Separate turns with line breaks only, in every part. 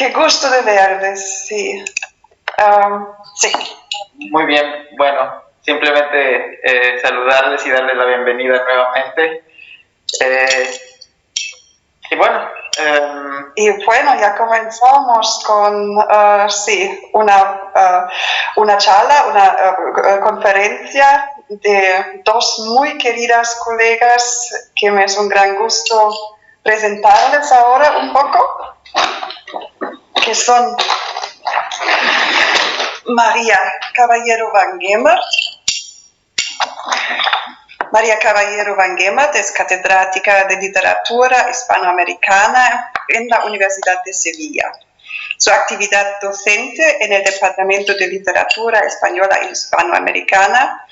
Qué gusto de verles, sí. Sí.
Muy bien, bueno, simplemente saludarles y darles la bienvenida nuevamente.
Y bueno, ya comenzamos con una charla, una conferencia de dos muy queridas colegas que me es un gran gusto presentarles ahora un poco, que son María Caballero Van Gemert. María Caballero Van Gemert es catedrática de literatura hispanoamericana en la Universidad de Sevilla. Su actividad docente en el Departamento de Literatura Española e Hispanoamericana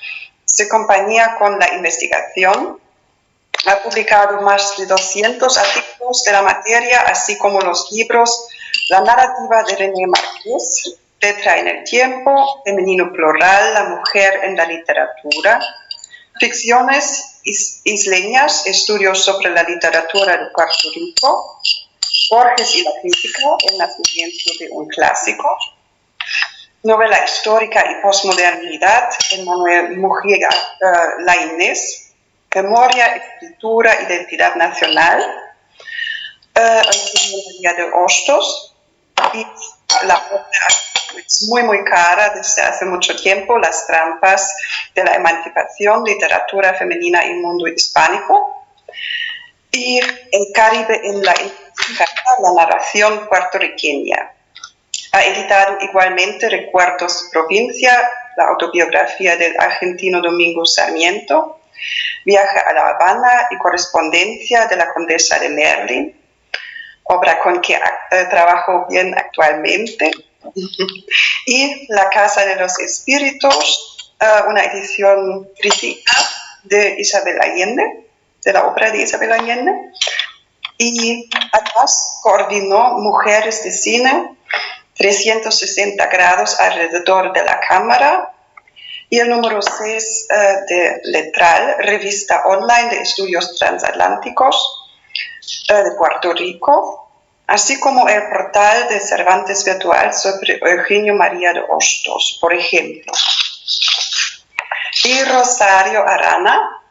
se compañía con la investigación. Ha publicado más de 200 artículos de la materia, así como los libros La narrativa de René Márquez, Letra en el tiempo, Femenino plural, La mujer en la literatura, Ficciones isleñas, estudios sobre la literatura de Puerto Rico, Borges y la crítica, el nacimiento de un clásico, novela histórica y posmodernidad, Emmanuel Mujica Lainez, memoria, escritura, identidad nacional, Antonio María de Hostos, y la obra es muy cara desde hace mucho tiempo, Las trampas de la emancipación, literatura femenina y mundo hispánico, y El Caribe en la narración puertorriqueña. Ha editado igualmente Recuerdos de provincia, la autobiografía del argentino Domingo Sarmiento, Viaje a La Habana y Correspondencia de la Condesa de Merlín, obra con que trabajo bien actualmente, y La Casa de los Espíritus, una edición crítica de Isabel Allende, de la obra de Isabel Allende, y además coordinó Mujeres de Cine, 360 grados alrededor de la cámara, y el número 6 de Letral, revista online de estudios transatlánticos de Puerto Rico, así como el portal de Cervantes Virtual sobre Eugenio María de Hostos, por ejemplo. Y Rosario Arana.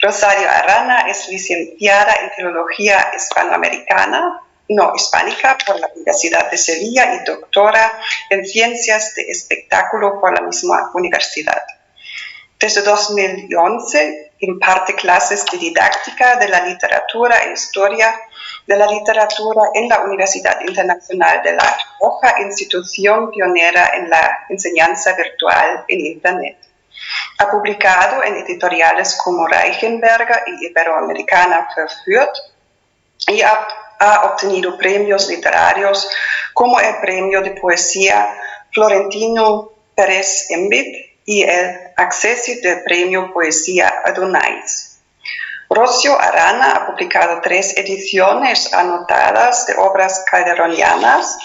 Rosario Arana es licenciada en Filología Hispánica por la Universidad de Sevilla y doctora en Ciencias de Espectáculo por la misma universidad. Desde 2011 imparte clases de didáctica de la literatura e historia de la literatura en la Universidad Internacional de La Rioja, institución pionera en la enseñanza virtual en Internet. Ha publicado en editoriales como Reichenberger y Iberoamericana Verführt y ha obtenido premios literarios como el Premio de Poesía Florentino Pérez Embit y el Accessit del Premio Poesía Adonais. Rocío Arana ha publicado 3 ediciones anotadas de obras calderonianas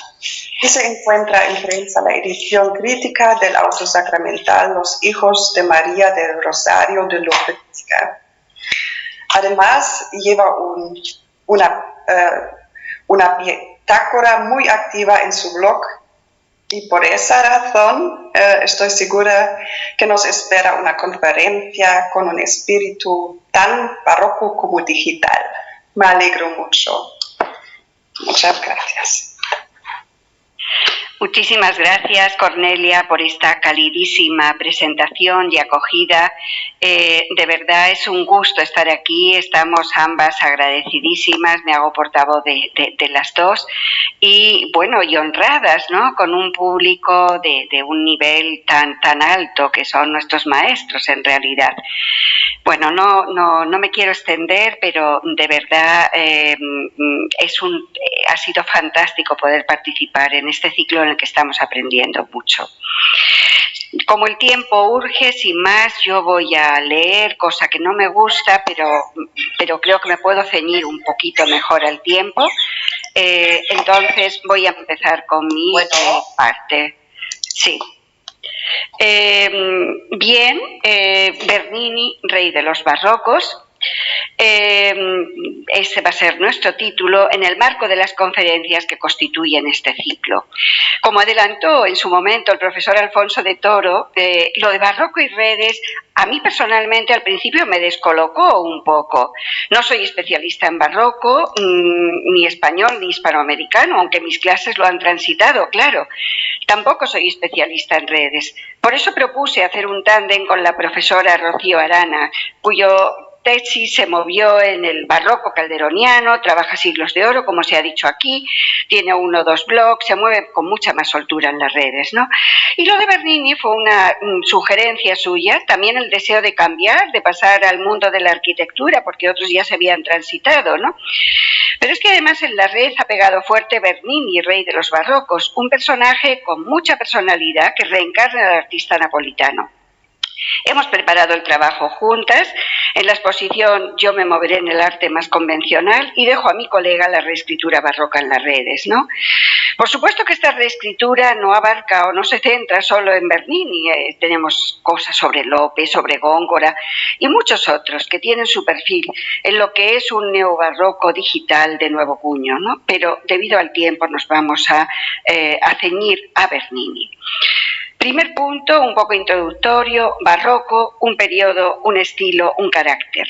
y se encuentra en prensa la edición crítica del auto sacramental Los Hijos de María del Rosario de López. Además, lleva una bitácora muy activa en su blog, y por esa razón estoy segura que nos espera una conferencia con un espíritu tan barroco como digital. Me alegro mucho. Muchas gracias.
Muchísimas gracias, Cornelia, por esta calidísima presentación y acogida. De verdad es un gusto estar aquí, estamos ambas agradecidísimas, me hago portavoz de las dos, y bueno, y honradas, ¿no?, con un público de un nivel tan alto que son nuestros maestros en realidad. Bueno, no me quiero extender, pero de verdad ha sido fantástico poder participar en este ciclo en el que estamos aprendiendo mucho. Como el tiempo urge, sin más, yo voy a leer, cosa que no me gusta, pero creo que me puedo ceñir un poquito mejor al tiempo. Entonces voy a empezar con mi parte. Sí. Bernini, rey de los barrocos, Ese va a ser nuestro título en el marco de las conferencias que constituyen este ciclo. Como adelantó en su momento el profesor Alfonso de Toro, lo de barroco y redes a mí personalmente al principio me descolocó un poco. No soy especialista en barroco, ni español ni hispanoamericano, aunque mis clases lo han transitado, claro. Tampoco soy especialista en redes. Por eso propuse hacer un tándem con la profesora Rocío Arana, cuyo tesis se movió en el barroco calderoniano, trabaja siglos de oro, como se ha dicho aquí, tiene 1 o 2 blogs, se mueve con mucha más soltura en las redes, ¿no? Y lo de Bernini fue una sugerencia suya, también el deseo de cambiar, de pasar al mundo de la arquitectura, porque otros ya se habían transitado, ¿no? Pero es que además en la red ha pegado fuerte Bernini, rey de los barrocos, un personaje con mucha personalidad que reencarna al artista napolitano. Hemos preparado el trabajo juntas. En la exposición yo me moveré en el arte más convencional y dejo a mi colega la reescritura barroca en las redes, ¿no? Por supuesto que esta reescritura no abarca o no se centra solo en Bernini. Tenemos cosas sobre López, sobre Góngora y muchos otros que tienen su perfil en lo que es un neobarroco digital de nuevo cuño, ¿no? Pero debido al tiempo nos vamos a ceñir a Bernini. Primer punto, un poco introductorio, barroco, un periodo, un estilo, un carácter.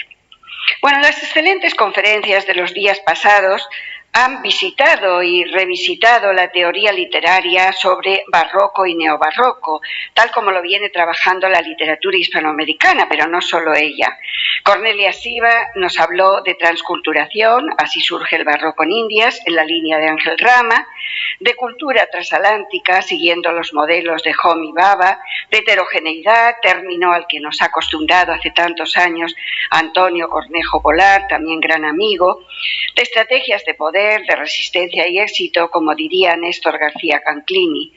Bueno, las excelentes conferencias de los días pasados han visitado y revisitado la teoría literaria sobre barroco y neobarroco, tal como lo viene trabajando la literatura hispanoamericana, pero no solo ella. Cornelia Siva nos habló de transculturación, así surge el barroco en Indias, en la línea de Ángel Rama, de cultura transatlántica, siguiendo los modelos de Home y Baba, de heterogeneidad, término al que nos ha acostumbrado hace tantos años Antonio Cornejo Polar, también gran amigo, de estrategias de poder, de resistencia y éxito, como diría Néstor García Canclini.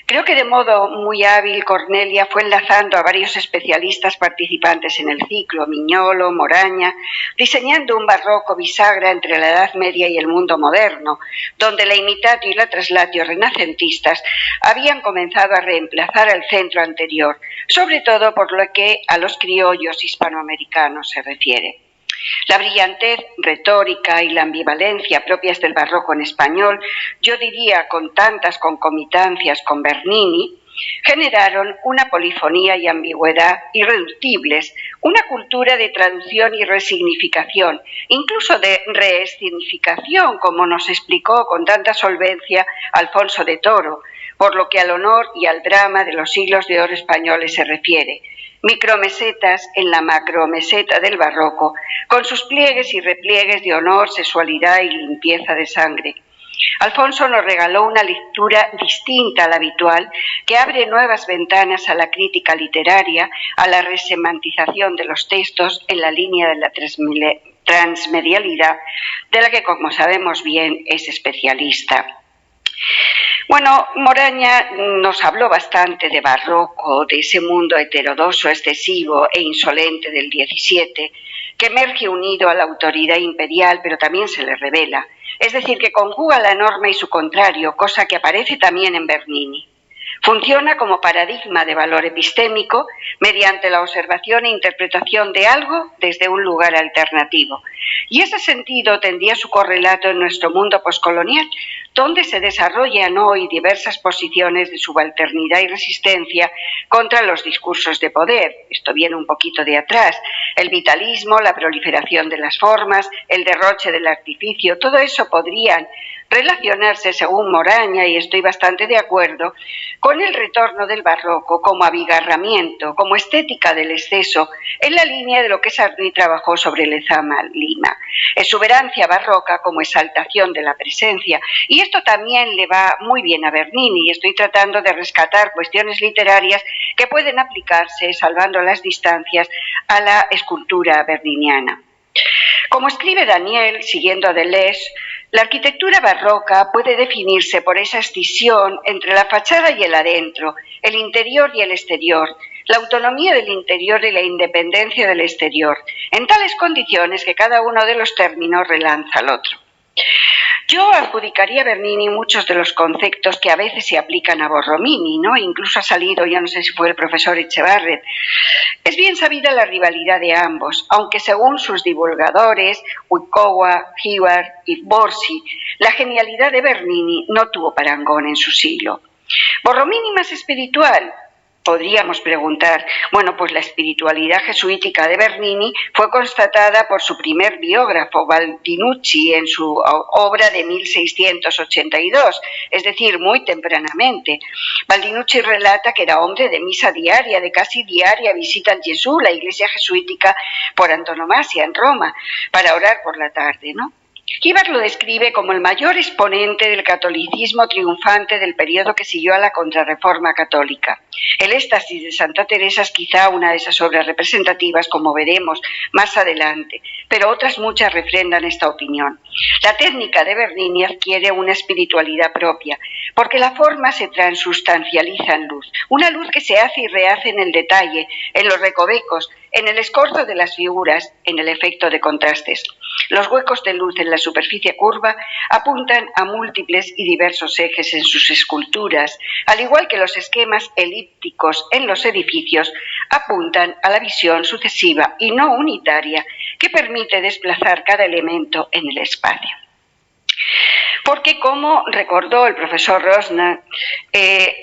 Creo que de modo muy hábil Cornelia fue enlazando a varios especialistas participantes en el ciclo, Miñolo, Moraña, diseñando un barroco bisagra entre la Edad Media y el mundo moderno, donde la imitatio y la traslatio renacentistas habían comenzado a reemplazar al centro anterior, sobre todo por lo que a los criollos hispanoamericanos se refiere. La brillantez retórica y la ambivalencia propias del barroco en español, yo diría con tantas concomitancias con Bernini, generaron una polifonía y ambigüedad irreductibles, una cultura de traducción y resignificación, incluso de reescenificación, como nos explicó con tanta solvencia Alfonso de Toro, por lo que al honor y al drama de los siglos de oro españoles se refiere. Micromesetas en la macromeseta del barroco, con sus pliegues y repliegues de honor, sexualidad y limpieza de sangre. Alfonso nos regaló una lectura distinta a la habitual, que abre nuevas ventanas a la crítica literaria, a la resemantización de los textos en la línea de la transmedialidad, de la que, como sabemos bien, es especialista. Bueno, Moraña nos habló bastante de barroco, de ese mundo heterodoxo, excesivo e insolente del XVII, que emerge unido a la autoridad imperial, pero también se le revela. Es decir, que conjuga la norma y su contrario, cosa que aparece también en Bernini. Funciona como paradigma de valor epistémico mediante la observación e interpretación de algo desde un lugar alternativo. Y ese sentido tendría su correlato en nuestro mundo poscolonial, donde se desarrollan hoy diversas posiciones de subalternidad y resistencia contra los discursos de poder. Esto viene un poquito de atrás. El vitalismo, la proliferación de las formas, el derroche del artificio, todo eso podrían relacionarse, según Moraña, y estoy bastante de acuerdo, con el retorno del barroco como abigarramiento, como estética del exceso, en la línea de lo que Sarney trabajó sobre Lezama Lima. Exuberancia barroca como exaltación de la presencia, y esto también le va muy bien a Bernini, y estoy tratando de rescatar cuestiones literarias que pueden aplicarse, salvando las distancias, a la escultura berniniana. Como escribe Daniel, siguiendo a Deleuze, la arquitectura barroca puede definirse por esa escisión entre la fachada y el adentro, el interior y el exterior, la autonomía del interior y la independencia del exterior, en tales condiciones que cada uno de los términos relanza al otro. Yo adjudicaría a Bernini muchos de los conceptos que a veces se aplican a Borromini, ¿no? Incluso ha salido, yo no sé si fue el profesor Echevarren. Es bien sabida la rivalidad de ambos, aunque según sus divulgadores, Uikowa, Hiwar y Borsi, la genialidad de Bernini no tuvo parangón en su siglo. ¿Borromini más espiritual? Podríamos preguntar. Bueno, pues la espiritualidad jesuítica de Bernini fue constatada por su primer biógrafo, Baldinucci, en su obra de 1682, es decir, muy tempranamente. Baldinucci relata que era hombre de misa diaria, de casi diaria visita al Gesù, la iglesia jesuítica por antonomasia en Roma, para orar por la tarde, ¿no? Hiwar lo describe como el mayor exponente del catolicismo triunfante del periodo que siguió a la Contrarreforma católica. El éxtasis de Santa Teresa es quizá una de esas obras representativas, como veremos más adelante, pero otras muchas refrendan esta opinión. La técnica de Bernini adquiere una espiritualidad propia, porque la forma se transustancializa en luz, una luz que se hace y rehace en el detalle, en los recovecos, en el escorzo de las figuras, en el efecto de contrastes. Los huecos de luz en la superficie curva apuntan a múltiples y diversos ejes en sus esculturas, al igual que los esquemas elípticos en los edificios apuntan a la visión sucesiva y no unitaria que permite desplazar cada elemento en el espacio. Porque, como recordó el profesor Rosner,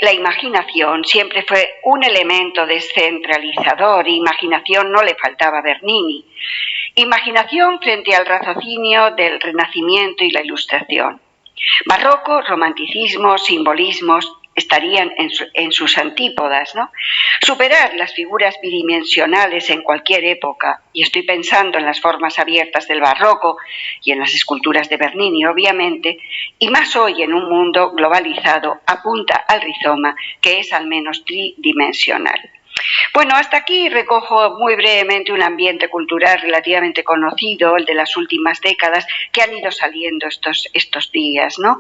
la imaginación siempre fue un elemento descentralizador, y imaginación no le faltaba a Bernini. Imaginación frente al raciocinio del Renacimiento y la Ilustración. Barroco, romanticismo, simbolismos estarían en sus antípodas, ¿no? Superar las figuras bidimensionales en cualquier época, y estoy pensando en las formas abiertas del barroco y en las esculturas de Bernini, obviamente, y más hoy en un mundo globalizado, apunta al rizoma, que es al menos tridimensional. Bueno, hasta aquí recojo muy brevemente un ambiente cultural relativamente conocido, el de las últimas décadas, que han ido saliendo estos días, ¿no?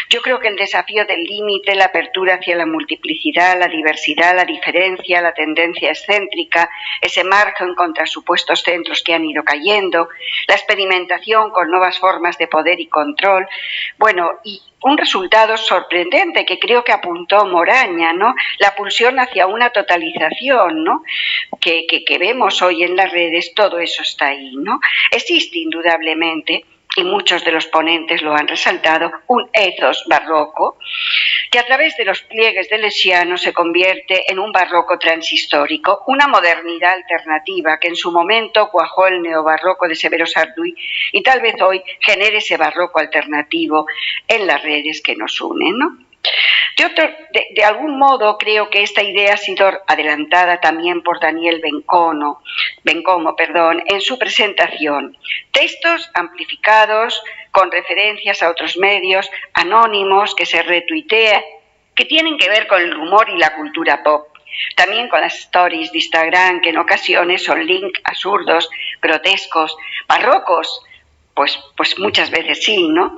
Yo creo que el desafío del límite, la apertura hacia la multiplicidad, la diversidad, la diferencia, la tendencia excéntrica, ese margen contra supuestos centros que han ido cayendo, la experimentación con nuevas formas de poder y control, bueno, y un resultado sorprendente que creo que apuntó Moraña, ¿no? La pulsión hacia una totalización, ¿no? Que vemos hoy en las redes, todo eso está ahí, ¿no? Existe indudablemente, y muchos de los ponentes lo han resaltado, un ethos barroco que a través de los pliegues de Lessiano se convierte en un barroco transhistórico, una modernidad alternativa que en su momento cuajó el neobarroco de Severo Sarduy y tal vez genere ese barroco alternativo en las redes que nos unen, ¿no? De algún modo creo que esta idea ha sido adelantada también por Daniel Bencomo, en su presentación. Textos amplificados con referencias a otros medios, anónimos, que se retuitean, que tienen que ver con el humor y la cultura pop. También con las stories de Instagram, que en ocasiones son links absurdos, grotescos, barrocos. Pues muchas veces sí, ¿no?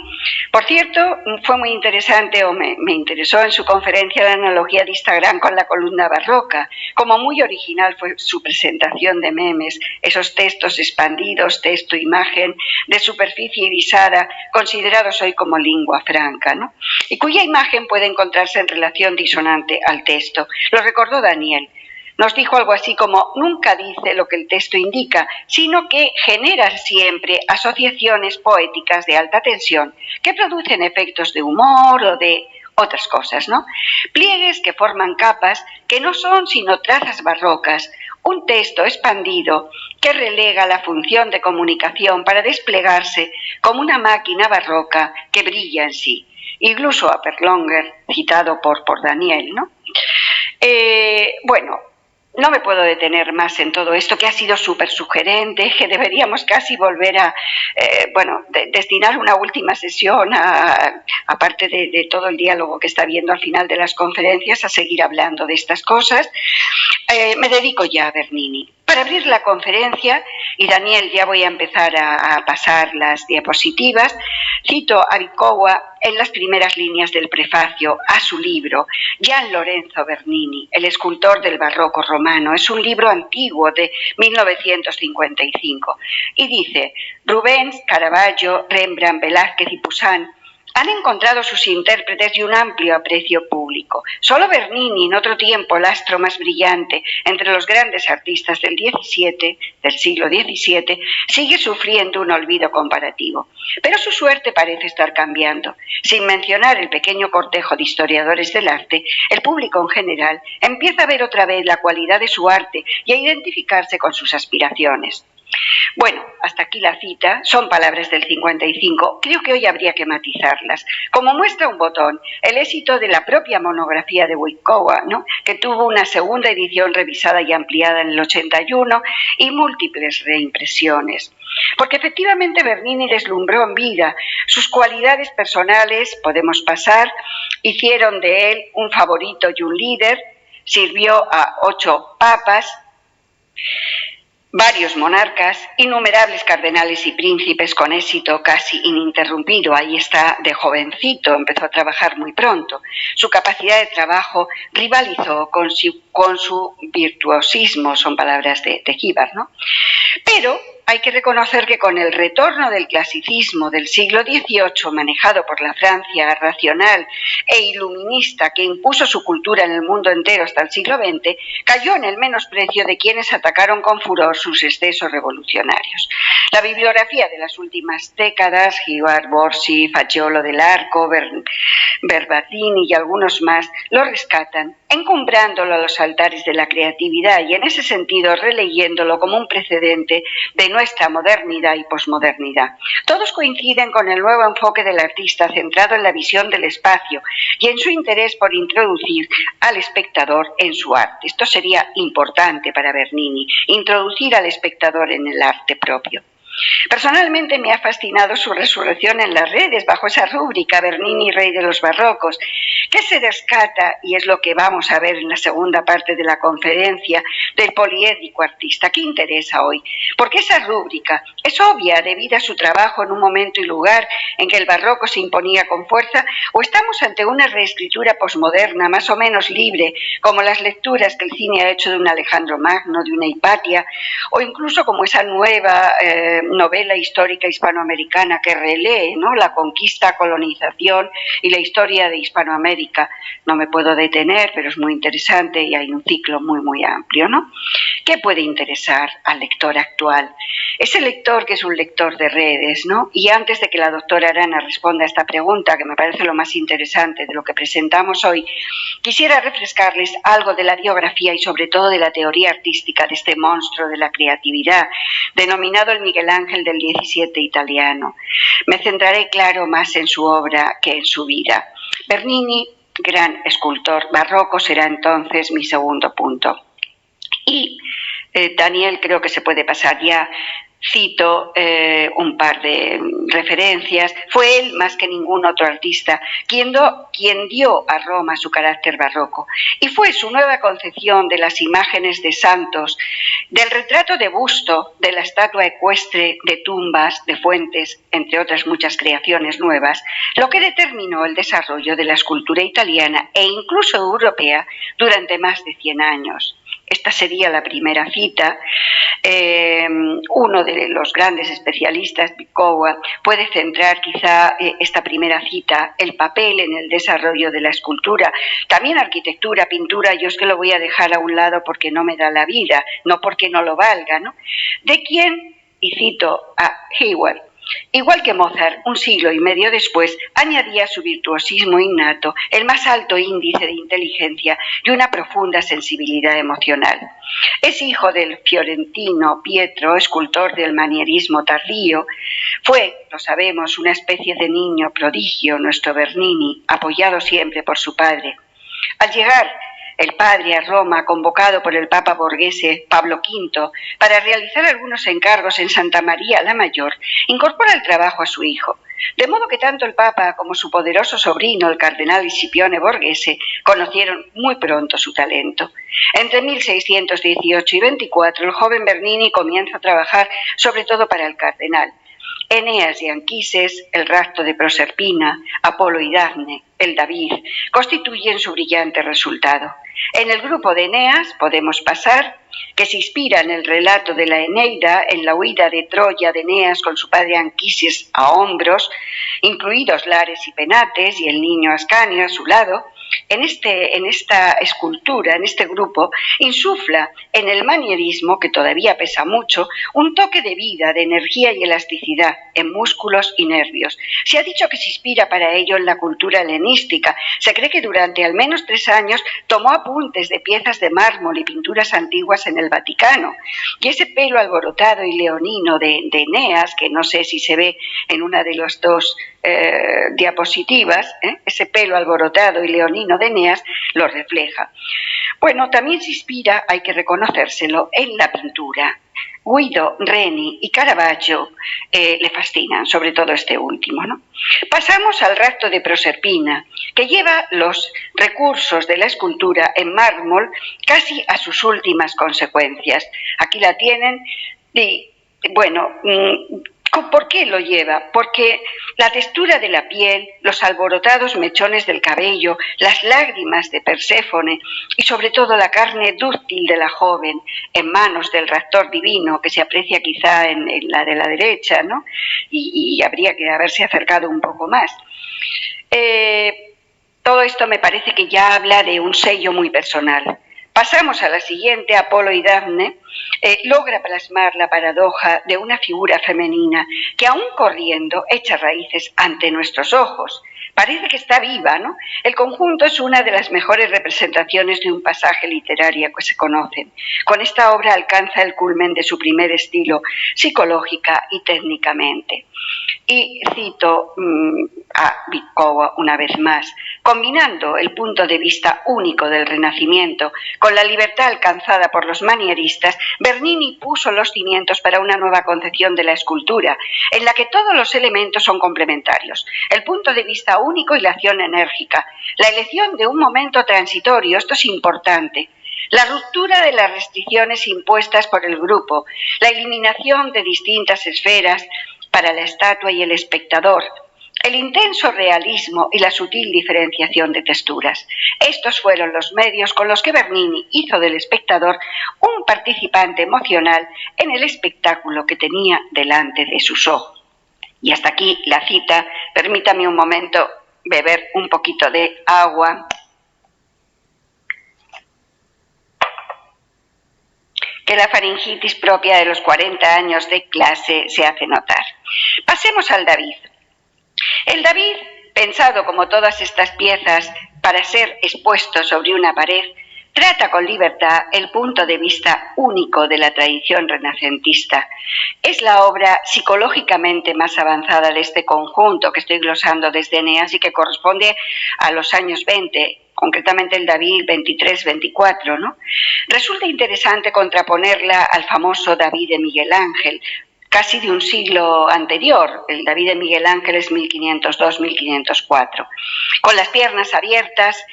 Por cierto, fue muy interesante, o me interesó en su conferencia la analogía de Instagram con la columna barroca. Como muy original fue su presentación de memes, esos textos expandidos, texto-imagen, de superficie irisada, considerados hoy como lengua franca, ¿no? Y cuya imagen puede encontrarse en relación disonante al texto. Lo recordó Daniel. Nos dijo algo así como: nunca dice lo que el texto indica, sino que genera siempre asociaciones poéticas de alta tensión que producen efectos de humor o de otras cosas, ¿no? Pliegues que forman capas que no son sino trazas barrocas, un texto expandido que relega la función de comunicación para desplegarse como una máquina barroca que brilla en sí. Incluso a Perlonger, citado por Daniel, ¿no? No me puedo detener más en todo esto, que ha sido súper sugerente, que deberíamos casi volver a, destinar una última sesión, aparte de todo el diálogo que está habiendo al final de las conferencias, a seguir hablando de estas cosas. Me dedico ya a Bernini. Para abrir la conferencia, y Daniel, ya voy a empezar a pasar las diapositivas, cito a Uikowa en las primeras líneas del prefacio a su libro, Gian Lorenzo Bernini, el escultor del barroco romano. Es un libro antiguo de 1955 y dice: Rubens, Caravaggio, Rembrandt, Velázquez y Poussin han encontrado sus intérpretes y un amplio aprecio público. Solo Bernini, en otro tiempo el astro más brillante entre los grandes artistas del siglo XVII, sigue sufriendo un olvido comparativo. Pero su suerte parece estar cambiando. Sin mencionar el pequeño cortejo de historiadores del arte, el público en general empieza a ver otra vez la cualidad de su arte y a identificarse con sus aspiraciones. Bueno, hasta aquí la cita, son palabras del 55, creo que hoy habría que matizarlas. Como muestra un botón, el éxito de la propia monografía de Wojkowa, ¿no?, que tuvo una segunda edición revisada y ampliada en el 81 y múltiples reimpresiones. Porque efectivamente Bernini deslumbró en vida. Sus cualidades personales, podemos pasar, hicieron de él un favorito y un líder, sirvió a 8 papas, varios monarcas, innumerables cardenales y príncipes con éxito casi ininterrumpido. Ahí está, de jovencito, empezó a trabajar muy pronto. Su capacidad de trabajo rivalizó con su virtuosismo, son palabras de Gibbard, ¿no? Pero hay que reconocer que con el retorno del clasicismo del siglo XVIII, manejado por la Francia racional e iluminista que impuso su cultura en el mundo entero hasta el siglo XX, cayó en el menosprecio de quienes atacaron con furor sus excesos revolucionarios. La bibliografía de las últimas décadas, Gibbard, Borsi, Fagiolo del Arco, Bernardini y algunos más, lo rescatan, encumbrándolo a los altares de la creatividad y en ese sentido releyéndolo como un precedente de nuestra modernidad y posmodernidad. Todos coinciden con el nuevo enfoque del artista centrado en la visión del espacio y en su interés por introducir al espectador en su arte. Esto sería importante para Bernini, introducir al espectador en el arte propio. Personalmente me ha fascinado su resurrección en las redes bajo esa rúbrica Bernini, rey de los barrocos, que se rescata, y es lo que vamos a ver en la segunda parte de la conferencia, del poliédrico artista. ¿Qué interesa hoy? Porque esa rúbrica es obvia debido a su trabajo en un momento y lugar en que el barroco se imponía con fuerza, o estamos ante una reescritura posmoderna más o menos libre, como las lecturas que el cine ha hecho de un Alejandro Magno, de una Hipatia, o incluso como esa nueva novela histórica hispanoamericana que relee, ¿no?, la conquista, colonización y la historia de Hispanoamérica. No me puedo detener, pero es muy interesante y hay un ciclo muy, muy amplio, ¿no? ¿Qué puede interesar al lector actual? Ese lector que es un lector de redes, ¿no? Y antes de que la doctora Arana responda a esta pregunta, que me parece lo más interesante de lo que presentamos hoy, quisiera refrescarles algo de la biografía y sobre todo de la teoría artística de este monstruo de la creatividad, denominado el Miguel Ángel del XVII italiano. Me centraré, claro, más en su obra que en su vida. Bernini, gran escultor barroco, será entonces mi segundo punto. Y Daniel, creo que se puede pasar ya. Cito un par de referencias. Fue él, más que ningún otro artista, quien dio a Roma su carácter barroco. Y fue su nueva concepción de las imágenes de santos, del retrato de busto, de la estatua ecuestre, de tumbas, de fuentes, entre otras muchas creaciones nuevas, lo que determinó el desarrollo de la escultura italiana e incluso europea durante más de 100 años. Esta sería la primera cita. Uno de los grandes especialistas, Wojkowa, puede centrar quizá esta primera cita, el papel en el desarrollo de la escultura, también arquitectura, pintura. Yo es que lo voy a dejar a un lado porque no me da la vida, no porque no lo valga, ¿no? De quien, y cito a Hayward, igual que Mozart, un siglo y medio después, añadía su virtuosismo innato, el más alto índice de inteligencia y una profunda sensibilidad emocional. Es hijo del fiorentino Pietro, escultor del manierismo tardío. Fue, lo sabemos, una especie de niño prodigio, nuestro Bernini, apoyado siempre por su padre. Al llegar el padre a Roma, convocado por el Papa Borghese Pablo V para realizar algunos encargos en Santa María la Mayor, incorpora el trabajo a su hijo. De modo que tanto el Papa como su poderoso sobrino, el cardenal Scipione Borghese, conocieron muy pronto su talento. Entre 1618 y 24, el joven Bernini comienza a trabajar sobre todo para el cardenal. Eneas y Anquises, el rapto de Proserpina, Apolo y Dafne, el David, constituyen su brillante resultado. En el grupo de Eneas podemos pasar, que se inspira en el relato de la Eneida, en la huida de Troya de Eneas con su padre Anquises a hombros, incluidos Lares y Penates y el niño Ascanio a su lado. En esta escultura, en este grupo, insufla en el manierismo, que todavía pesa mucho, un toque de vida, de energía y elasticidad en músculos y nervios. Se ha dicho que se inspira para ello en la cultura helenística. Se cree que durante al menos 3 años tomó apuntes de piezas de mármol y pinturas antiguas en el Vaticano. Y ese pelo alborotado y leonino de Eneas, que no sé si se ve en una de las dos diapositivas, ese pelo alborotado y leonino de Eneas lo refleja. Bueno, también se inspira, hay que reconocérselo, en la pintura. Guido, Reni y Caravaggio le fascinan, sobre todo este último, ¿no? Pasamos al rapto de Proserpina, que lleva los recursos de la escultura en mármol casi a sus últimas consecuencias. Aquí la tienen y, bueno, ¿por qué lo lleva? Porque la textura de la piel, los alborotados mechones del cabello, las lágrimas de Perséfone y sobre todo la carne dúctil de la joven en manos del raptor divino, que se aprecia quizá en la de la derecha, ¿no? Y habría que haberse acercado un poco más. Todo esto me parece que ya habla de un sello muy personal. Pasamos a la siguiente, Apolo y Dafne, logra plasmar la paradoja de una figura femenina que aún corriendo echa raíces ante nuestros ojos. Parece que está viva, ¿no? El conjunto es una de las mejores representaciones de un pasaje literario que se conocen. Con esta obra alcanza el culmen de su primer estilo, psicológica y técnicamente. Y cito a Vitkova una vez más, combinando el punto de vista único del Renacimiento con la libertad alcanzada por los manieristas, Bernini puso los cimientos para una nueva concepción de la escultura, en la que todos los elementos son complementarios, el punto de vista único y la acción enérgica, la elección de un momento transitorio, esto es importante, la ruptura de las restricciones impuestas por el grupo, la eliminación de distintas esferas para la estatua y el espectador, el intenso realismo y la sutil diferenciación de texturas. Estos fueron los medios con los que Bernini hizo del espectador un participante emocional en el espectáculo que tenía delante de sus ojos. Y hasta aquí la cita. Permítame un momento beber un poquito de agua. Que la faringitis propia de los 40 años de clase se hace notar. Pasemos al David. El David, pensado como todas estas piezas para ser expuesto sobre una pared, trata con libertad el punto de vista único de la tradición renacentista. Es la obra psicológicamente más avanzada de este conjunto que estoy glosando desde Eneas y que corresponde a los años 20, concretamente el David 23-24, ¿no? Resulta interesante contraponerla al famoso David de Miguel Ángel, casi de un siglo anterior. El David de Miguel Ángel es 1502-1504. Con las piernas abiertas,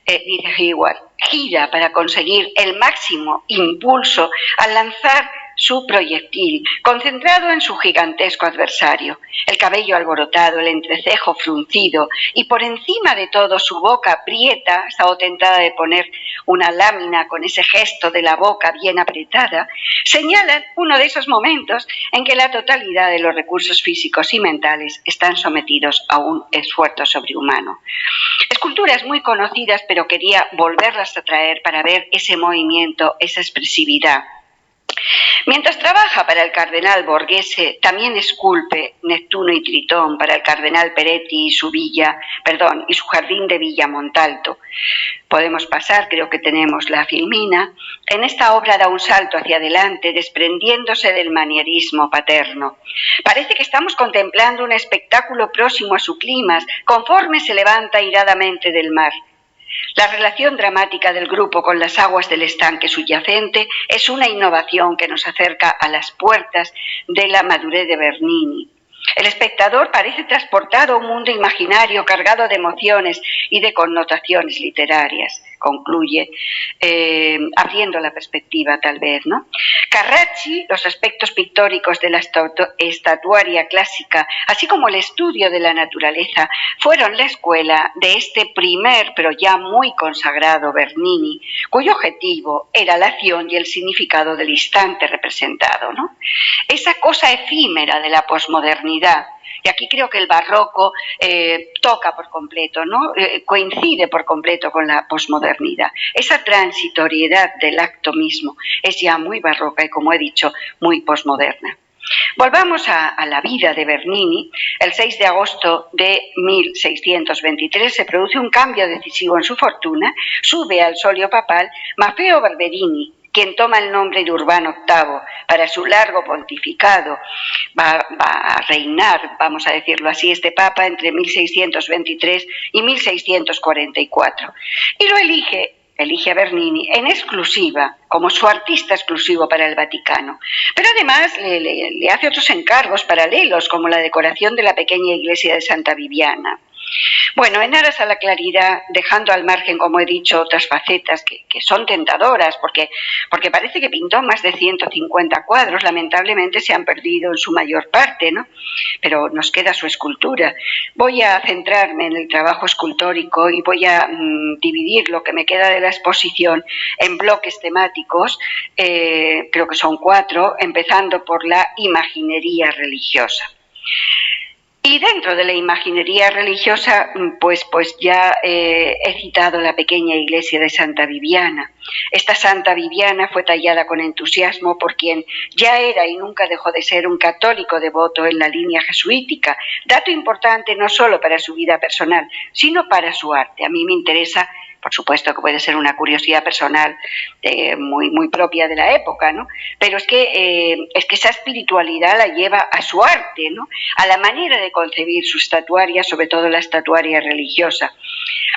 dice Heward, gira para conseguir el máximo impulso al lanzar su proyectil, concentrado en su gigantesco adversario, el cabello alborotado, el entrecejo fruncido y por encima de todo su boca prieta, estaba tentada de poner una lámina con ese gesto de la boca bien apretada, señalan uno de esos momentos en que la totalidad de los recursos físicos y mentales están sometidos a un esfuerzo sobrehumano. Esculturas muy conocidas, pero quería volverlas a traer para ver ese movimiento, esa expresividad. Mientras trabaja para el cardenal Borghese, también esculpe Neptuno y Tritón para el cardenal Peretti y su jardín de Villa Montalto. Podemos pasar, creo que tenemos la filmina. En esta obra da un salto hacia adelante, desprendiéndose del manierismo paterno. Parece que estamos contemplando un espectáculo próximo a su clímax, conforme se levanta airadamente del mar. La relación dramática del grupo con las aguas del estanque subyacente es una innovación que nos acerca a las puertas de la madurez de Bernini. El espectador espectador parece transportado a un mundo imaginario cargado de emociones y de connotaciones literarias, concluye, abriendo la perspectiva tal vez, ¿no? Carracci, los aspectos pictóricos de la estatuaria clásica, así como el estudio de la naturaleza, fueron la escuela de este primer, pero ya muy consagrado Bernini, cuyo objetivo era la acción y el significado del instante representado, ¿no? Esa cosa efímera de la posmodernidad. Y aquí creo que el barroco toca por completo, ¿no? Coincide por completo con la posmodernidad. Esa transitoriedad del acto mismo es ya muy barroca y, como he dicho, muy posmoderna. Volvamos a la vida de Bernini. El 6 de agosto de 1623 se produce un cambio decisivo en su fortuna. Sube al solio papal Maffeo Barberini, quien toma el nombre de Urbano VIII para su largo pontificado. Va a reinar, vamos a decirlo así, este papa entre 1623 y 1644. Y lo elige a Bernini en exclusiva, como su artista exclusivo para el Vaticano. Pero además le hace otros encargos paralelos, como la decoración de la pequeña iglesia de Santa Viviana. Bueno, en aras a la claridad, dejando al margen, como he dicho, otras facetas que son tentadoras, porque parece que pintó más de 150 cuadros, lamentablemente se han perdido en su mayor parte, ¿no? Pero nos queda su escultura. Voy a centrarme en el trabajo escultórico y voy a dividir lo que me queda de la exposición en bloques temáticos, creo que son 4, empezando por la imaginería religiosa. Y dentro de la imaginería religiosa, pues ya he citado la pequeña iglesia de Santa Viviana. Esta Santa Viviana fue tallada con entusiasmo por quien ya era y nunca dejó de ser un católico devoto en la línea jesuítica, dato importante no solo para su vida personal, sino para su arte. A mí me interesa, por supuesto que puede ser una curiosidad personal muy propia de la época, ¿no? Pero es que esa espiritualidad la lleva a su arte, ¿no? A la manera de concebir su estatuaria, sobre todo la estatuaria religiosa.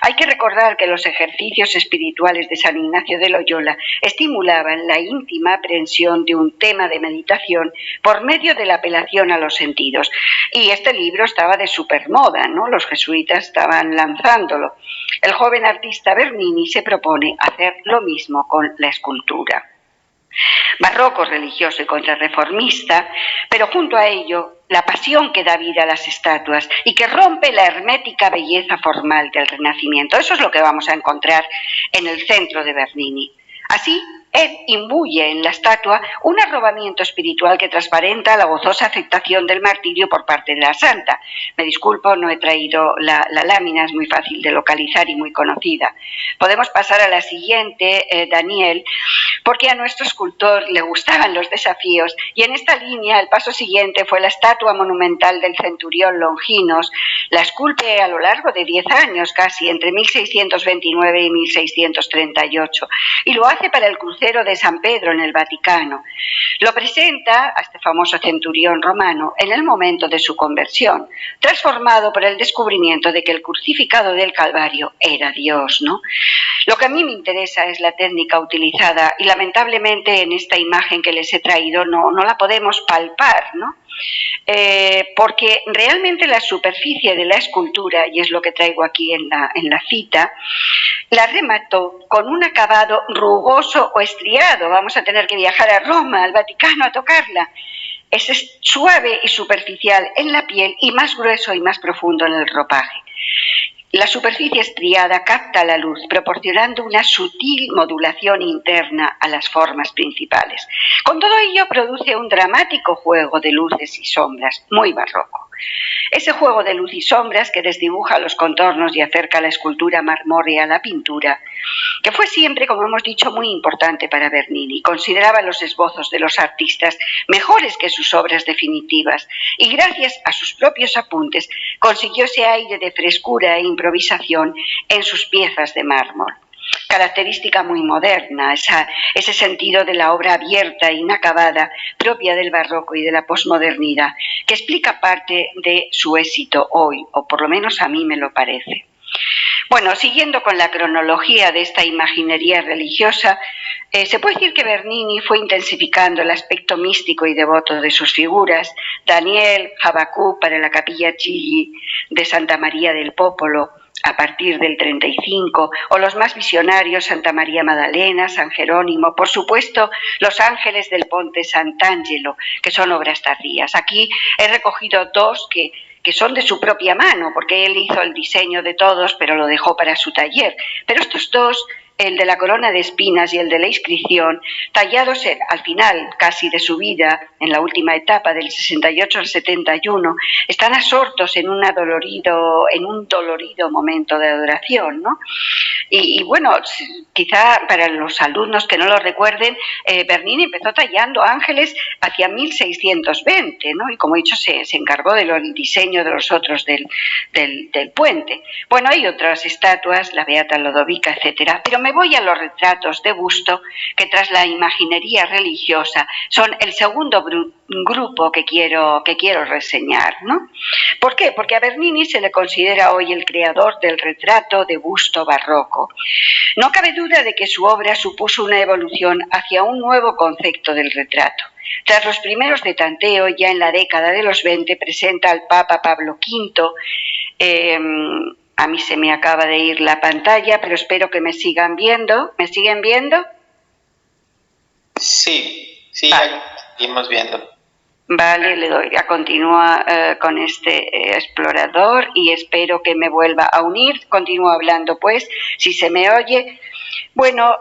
Hay que recordar que los ejercicios espirituales de San Ignacio de Loyola estimulaban la íntima aprehensión de un tema de meditación por medio de la apelación a los sentidos. Y este libro estaba de supermoda, ¿no? Los jesuitas estaban lanzándolo. El joven artista Bernini se propone hacer lo mismo con la escultura. Barroco, religioso y contrarreformista, pero junto a ello la pasión que da vida a las estatuas y que rompe la hermética belleza formal del Renacimiento. Eso es lo que vamos a encontrar en el centro de Bernini. Así, él imbuye en la estatua un arrobamiento espiritual que transparenta la gozosa aceptación del martirio por parte de la santa. Me disculpo, no he traído la lámina, es muy fácil de localizar y muy conocida. Podemos pasar a la siguiente, Daniel, porque a nuestro escultor le gustaban los desafíos y en esta línea el paso siguiente fue la estatua monumental del centurión Longinos. La esculpe a lo largo de 10 años casi, entre 1629 y 1638, y lo hace para el crucero de San Pedro en el Vaticano. Lo presenta a este famoso centurión romano en el momento de su conversión, transformado por el descubrimiento de que el crucificado del Calvario era Dios, ¿no? Lo que a mí me interesa es la técnica utilizada y lamentablemente en esta imagen que les he traído no la podemos palpar, ¿no? Porque realmente la superficie de la escultura, y es lo que traigo aquí en la cita, la remató con un acabado rugoso o estriado. Vamos a tener que viajar a Roma, al Vaticano, a tocarla. Es suave y superficial en la piel y más grueso y más profundo en el ropaje. La superficie estriada capta la luz, proporcionando una sutil modulación interna a las formas principales. Con todo ello produce un dramático juego de luces y sombras, muy barroco. Ese juego de luz y sombras que desdibuja los contornos y acerca la escultura marmórea a la pintura, que fue siempre, como hemos dicho, muy importante para Bernini. Consideraba los esbozos de los artistas mejores que sus obras definitivas y gracias a sus propios apuntes consiguió ese aire de frescura e improvisación en sus piezas de mármol. Característica muy moderna, ese sentido de la obra abierta e inacabada propia del barroco y de la posmodernidad, que explica parte de su éxito hoy, o por lo menos a mí me lo parece. Bueno, siguiendo con la cronología de esta imaginería religiosa, se puede decir que Bernini fue intensificando el aspecto místico y devoto de sus figuras. Daniel, Habacuc para la Capilla Chigi de Santa María del Popolo a partir del 35, o los más visionarios Santa María Maddalena, San Jerónimo, por supuesto los ángeles del Ponte Sant'Angelo, que son obras tardías. Aquí he recogido dos que son de su propia mano, porque él hizo el diseño de todos, pero lo dejó para su taller. Pero estos dos, el de la corona de espinas y el de la inscripción, tallados al final casi de su vida, en la última etapa del 68 al 71, están absortos en un dolorido momento de adoración, ¿no? Y bueno, quizá para los alumnos que no lo recuerden, Bernini empezó tallando ángeles hacia 1620, ¿no? Y como he dicho, se encargó del diseño de los otros del puente. Bueno, hay otras estatuas, la Beata Lodovica, etcétera, pero me voy a los retratos de busto que tras la imaginería religiosa son el segundo grupo que quiero reseñar, ¿no? ¿Por qué? Porque a Bernini se le considera hoy el creador del retrato de busto barroco. No cabe duda de que su obra supuso una evolución hacia un nuevo concepto del retrato. Tras los primeros de tanteo, ya en la década de los 20, presenta al Papa Pablo V. A mí se me acaba de ir la pantalla, pero espero que me sigan viendo. ¿Me siguen viendo?
Sí,
vale.
Seguimos viendo.
Vale, le doy a continuar con este explorador y espero que me vuelva a unir. Continúo hablando, pues, si se me oye. Bueno,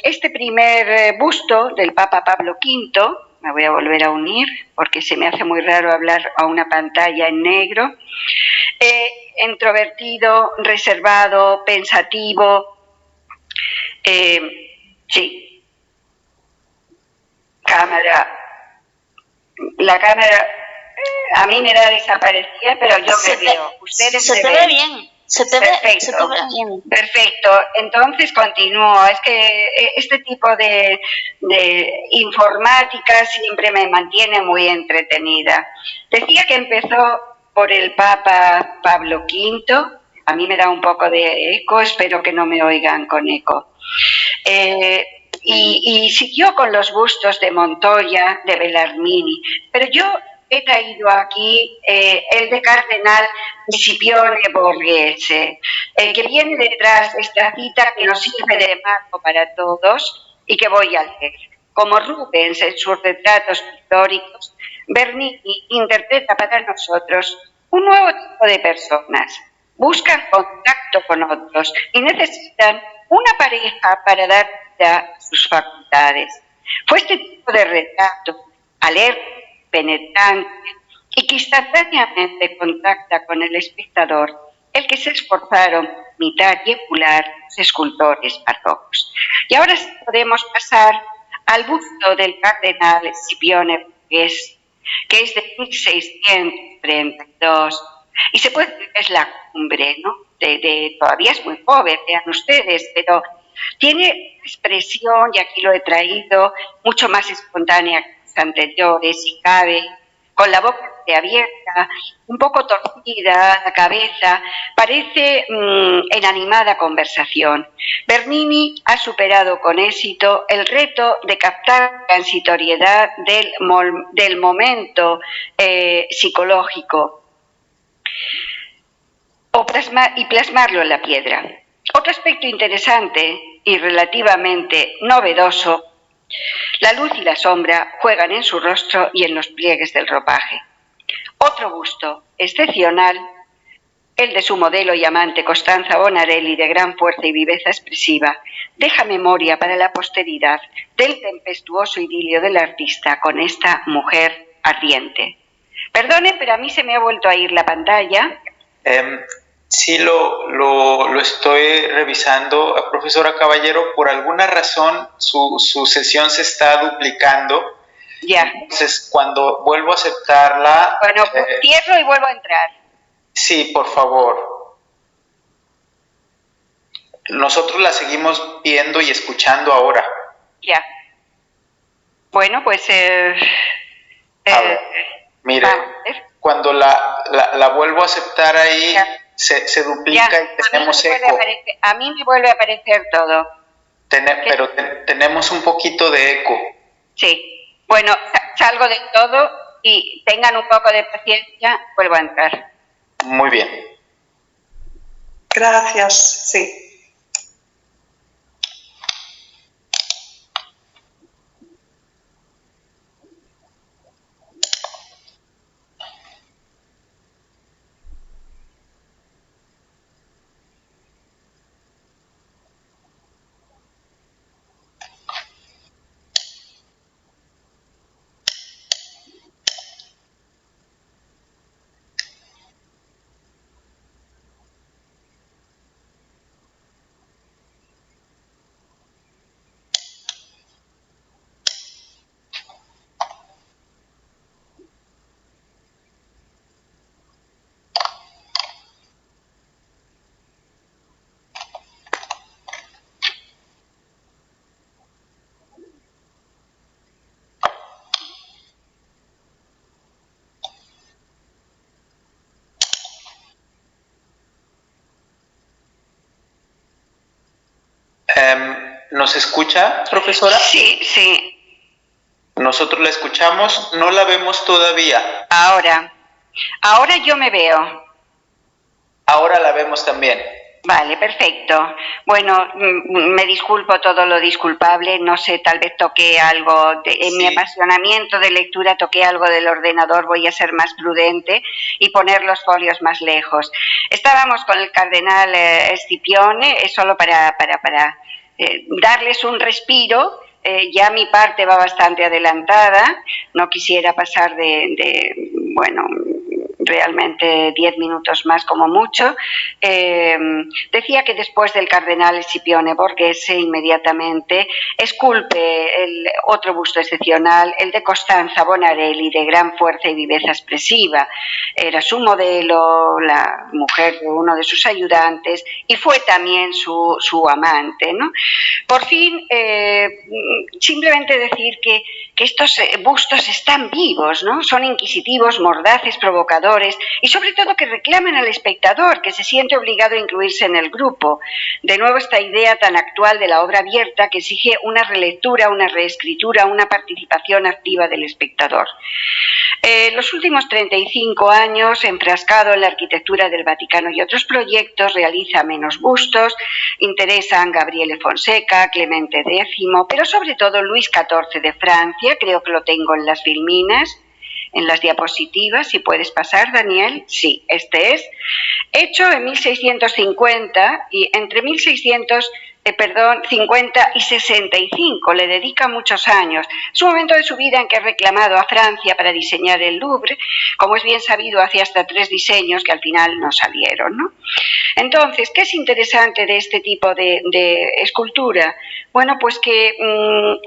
este primer busto del Papa Pablo V, me voy a volver a unir porque se me hace muy raro hablar a una pantalla en negro, introvertido, reservado, pensativo, sí, la cámara a mí me da desaparecida, pero yo me veo. Ustedes
se te ve bien. Se te ve bien.
Perfecto. Entonces continúo. Es que este tipo de informática siempre me mantiene muy entretenida. Decía que empezó por el Papa Pablo V. A mí me da un poco de eco, espero que no me oigan con eco. Y siguió con los bustos de Montoya, de Bellarmini, pero yo he traído aquí el de Cardenal Scipione Borghese, el que viene detrás de esta cita que nos sirve de marco para todos y que voy a leer. Como Rubens en sus retratos históricos, Bernini interpreta para nosotros un nuevo tipo de personas. Buscan contacto con otros y necesitan una pareja para dar vida a sus facultades. Fue este tipo de retrato, alerta, penetrante y que instantáneamente contacta con el espectador, el que se esforzaron por imitar y emular los escultores barrocos. Y ahora sí podemos pasar al busto del cardenal Scipione Borghese, que es de 1632, y se puede decir que es la cumbre, ¿no? Todavía es muy joven, vean ustedes, pero tiene expresión, y aquí lo he traído, mucho más espontánea que las anteriores, si cabe, con la boca abierta, un poco torcida la cabeza, parece en animada conversación. Bernini ha superado con éxito el reto de captar la transitoriedad del momento psicológico y plasmarlo en la piedra. Otro aspecto interesante y relativamente novedoso, la luz y la sombra juegan en su rostro y en los pliegues del ropaje. Otro busto excepcional, el de su modelo y amante Costanza Bonarelli, de gran fuerza y viveza expresiva, deja memoria para la posteridad del tempestuoso idilio del artista con esta mujer ardiente. Perdone, pero a mí se me ha vuelto a ir la pantalla.
Sí, lo estoy revisando, profesora Caballero. Por alguna razón su sesión se está duplicando.
Ya.
Entonces, cuando vuelvo a aceptarla...
Bueno, cierro y vuelvo a entrar.
Sí, por favor. Nosotros la seguimos viendo y escuchando ahora.
Ya. Bueno, pues...
a ver, mire, cuando la vuelvo a aceptar ahí, se duplica y tenemos eco.
A mí me vuelve a aparecer todo.
Pero tenemos un poquito de eco.
Sí. Bueno, salgo de todo y tengan un poco de paciencia, vuelvo a entrar.
Muy bien.
Gracias, sí.
¿Nos escucha, profesora?
Sí, sí.
Nosotros la escuchamos, no la vemos todavía.
Ahora yo me veo.
Ahora la vemos también.
Vale, perfecto. Bueno, me disculpo todo lo disculpable, no sé, tal vez toqué algo, en mi apasionamiento de lectura toqué algo del ordenador, voy a ser más prudente y poner los folios más lejos. Estábamos con el cardenal Scipione, solo para darles un respiro. Ya mi parte va bastante adelantada, no quisiera pasar bueno, realmente 10 minutos más como mucho. Decía que después del cardenal Scipione Borghese inmediatamente esculpe el otro busto excepcional, el de Costanza Bonarelli, de gran fuerza y viveza expresiva. Era su modelo, la mujer de uno de sus ayudantes y fue también su amante, ¿no? Por fin, simplemente decir que estos bustos están vivos, ¿no? Son inquisitivos, mordaces, provocadores y sobre todo que reclaman al espectador, que se siente obligado a incluirse en el grupo. De nuevo esta idea tan actual de la obra abierta que exige una relectura, una reescritura, una participación activa del espectador. Los últimos 35 años, enfrascado en la arquitectura del Vaticano y otros proyectos, realiza menos bustos, interesan Gabriele Fonseca, Clemente X, pero sobre todo Luis XIV de Francia, creo que lo tengo en las filminas, en las diapositivas, si puedes pasar, Daniel. Sí, este es. Hecho en 1650 y entre 50 y 65, le dedica muchos años. Es un momento de su vida en que ha reclamado a Francia para diseñar el Louvre. Como es bien sabido, hacía hasta 3 diseños que al final no salieron, ¿no? Entonces, ¿qué es interesante de este tipo de escultura? Bueno, pues que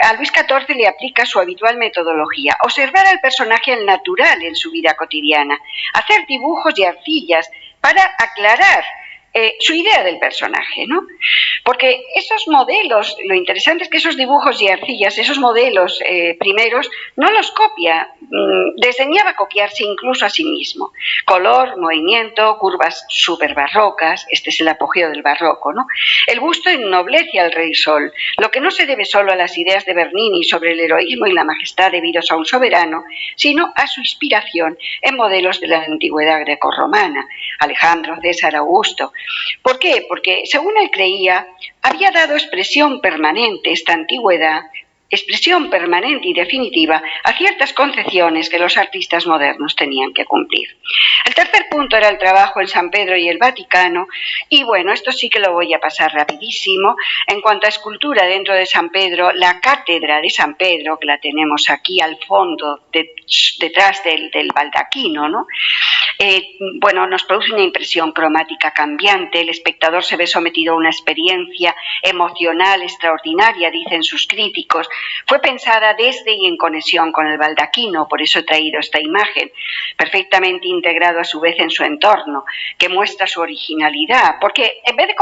a Luis XIV le aplica su habitual metodología, observar al personaje al natural en su vida cotidiana, hacer dibujos y arcillas para aclarar su idea del personaje, ¿no? Porque esos modelos, lo interesante es que esos dibujos y arcillas, esos modelos primeros, no los copia, desdeñaba copiarse incluso a sí mismo. Color, movimiento, curvas súper barrocas, este es el apogeo del barroco, ¿no? El busto ennoblece al Rey Sol, lo que no se debe solo a las ideas de Bernini sobre el heroísmo y la majestad debidos a un soberano, sino a su inspiración en modelos de la antigüedad grecorromana, Alejandro, César, Augusto. ¿Por qué? Porque, según él creía, había dado expresión permanente esta antigüedad, expresión permanente y definitiva a ciertas concepciones que los artistas modernos tenían que cumplir. El tercer punto era el trabajo en San Pedro y el Vaticano, y bueno, esto sí que lo voy a pasar rapidísimo. En cuanto a escultura dentro de San Pedro, la cátedra de San Pedro, que la tenemos aquí al fondo, detrás del baldaquino, ¿no? Bueno, nos produce una impresión cromática cambiante, el espectador se ve sometido a una experiencia emocional extraordinaria, dicen sus críticos. Fue pensada desde y en conexión con el baldaquino, por eso he traído esta imagen, perfectamente integrado a su vez en su entorno, que muestra su originalidad, porque en vez de